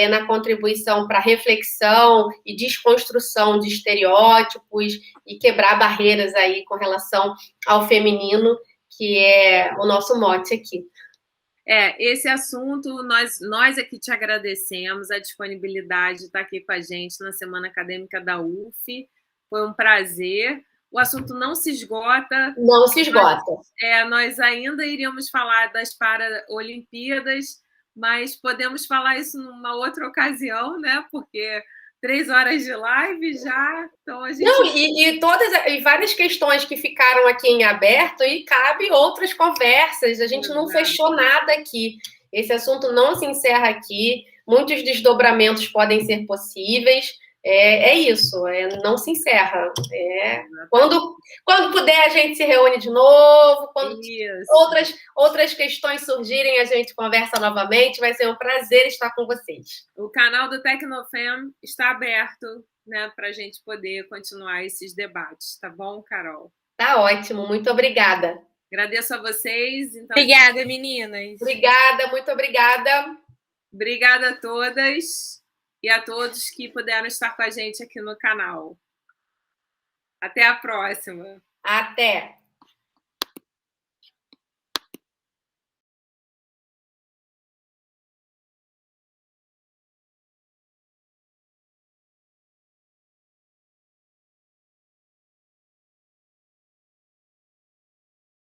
Speaker 2: na contribuição para reflexão e desconstrução de estereótipos e quebrar barreiras aí com relação ao feminino, que é o nosso mote aqui.
Speaker 1: Esse assunto, nós aqui te agradecemos a disponibilidade de estar aqui com a gente na Semana Acadêmica da UF. Foi um prazer. O assunto não se esgota.
Speaker 2: Não se esgota.
Speaker 1: Nós ainda iríamos falar das Paralimpíadas, mas podemos falar isso numa outra ocasião, né? Porque 3 horas de live já, então a gente...
Speaker 2: Não, e várias questões que ficaram aqui em aberto e cabe outras conversas, a gente não fechou nada aqui, esse assunto não se encerra aqui, muitos desdobramentos podem ser possíveis, isso, não se encerra, quando puder a gente se reúne de novo, quando outras questões surgirem a gente conversa novamente, vai ser um prazer estar com vocês.
Speaker 1: O canal do Tecnofem está aberto, né, para a gente poder continuar esses debates, tá bom, Carol?
Speaker 2: Tá ótimo, muito obrigada.
Speaker 1: Agradeço a vocês. Então...
Speaker 3: Obrigada, meninas.
Speaker 2: Obrigada, muito obrigada.
Speaker 1: Obrigada a todas e a todos que puderam estar com a gente aqui no canal. Até a próxima.
Speaker 2: Até.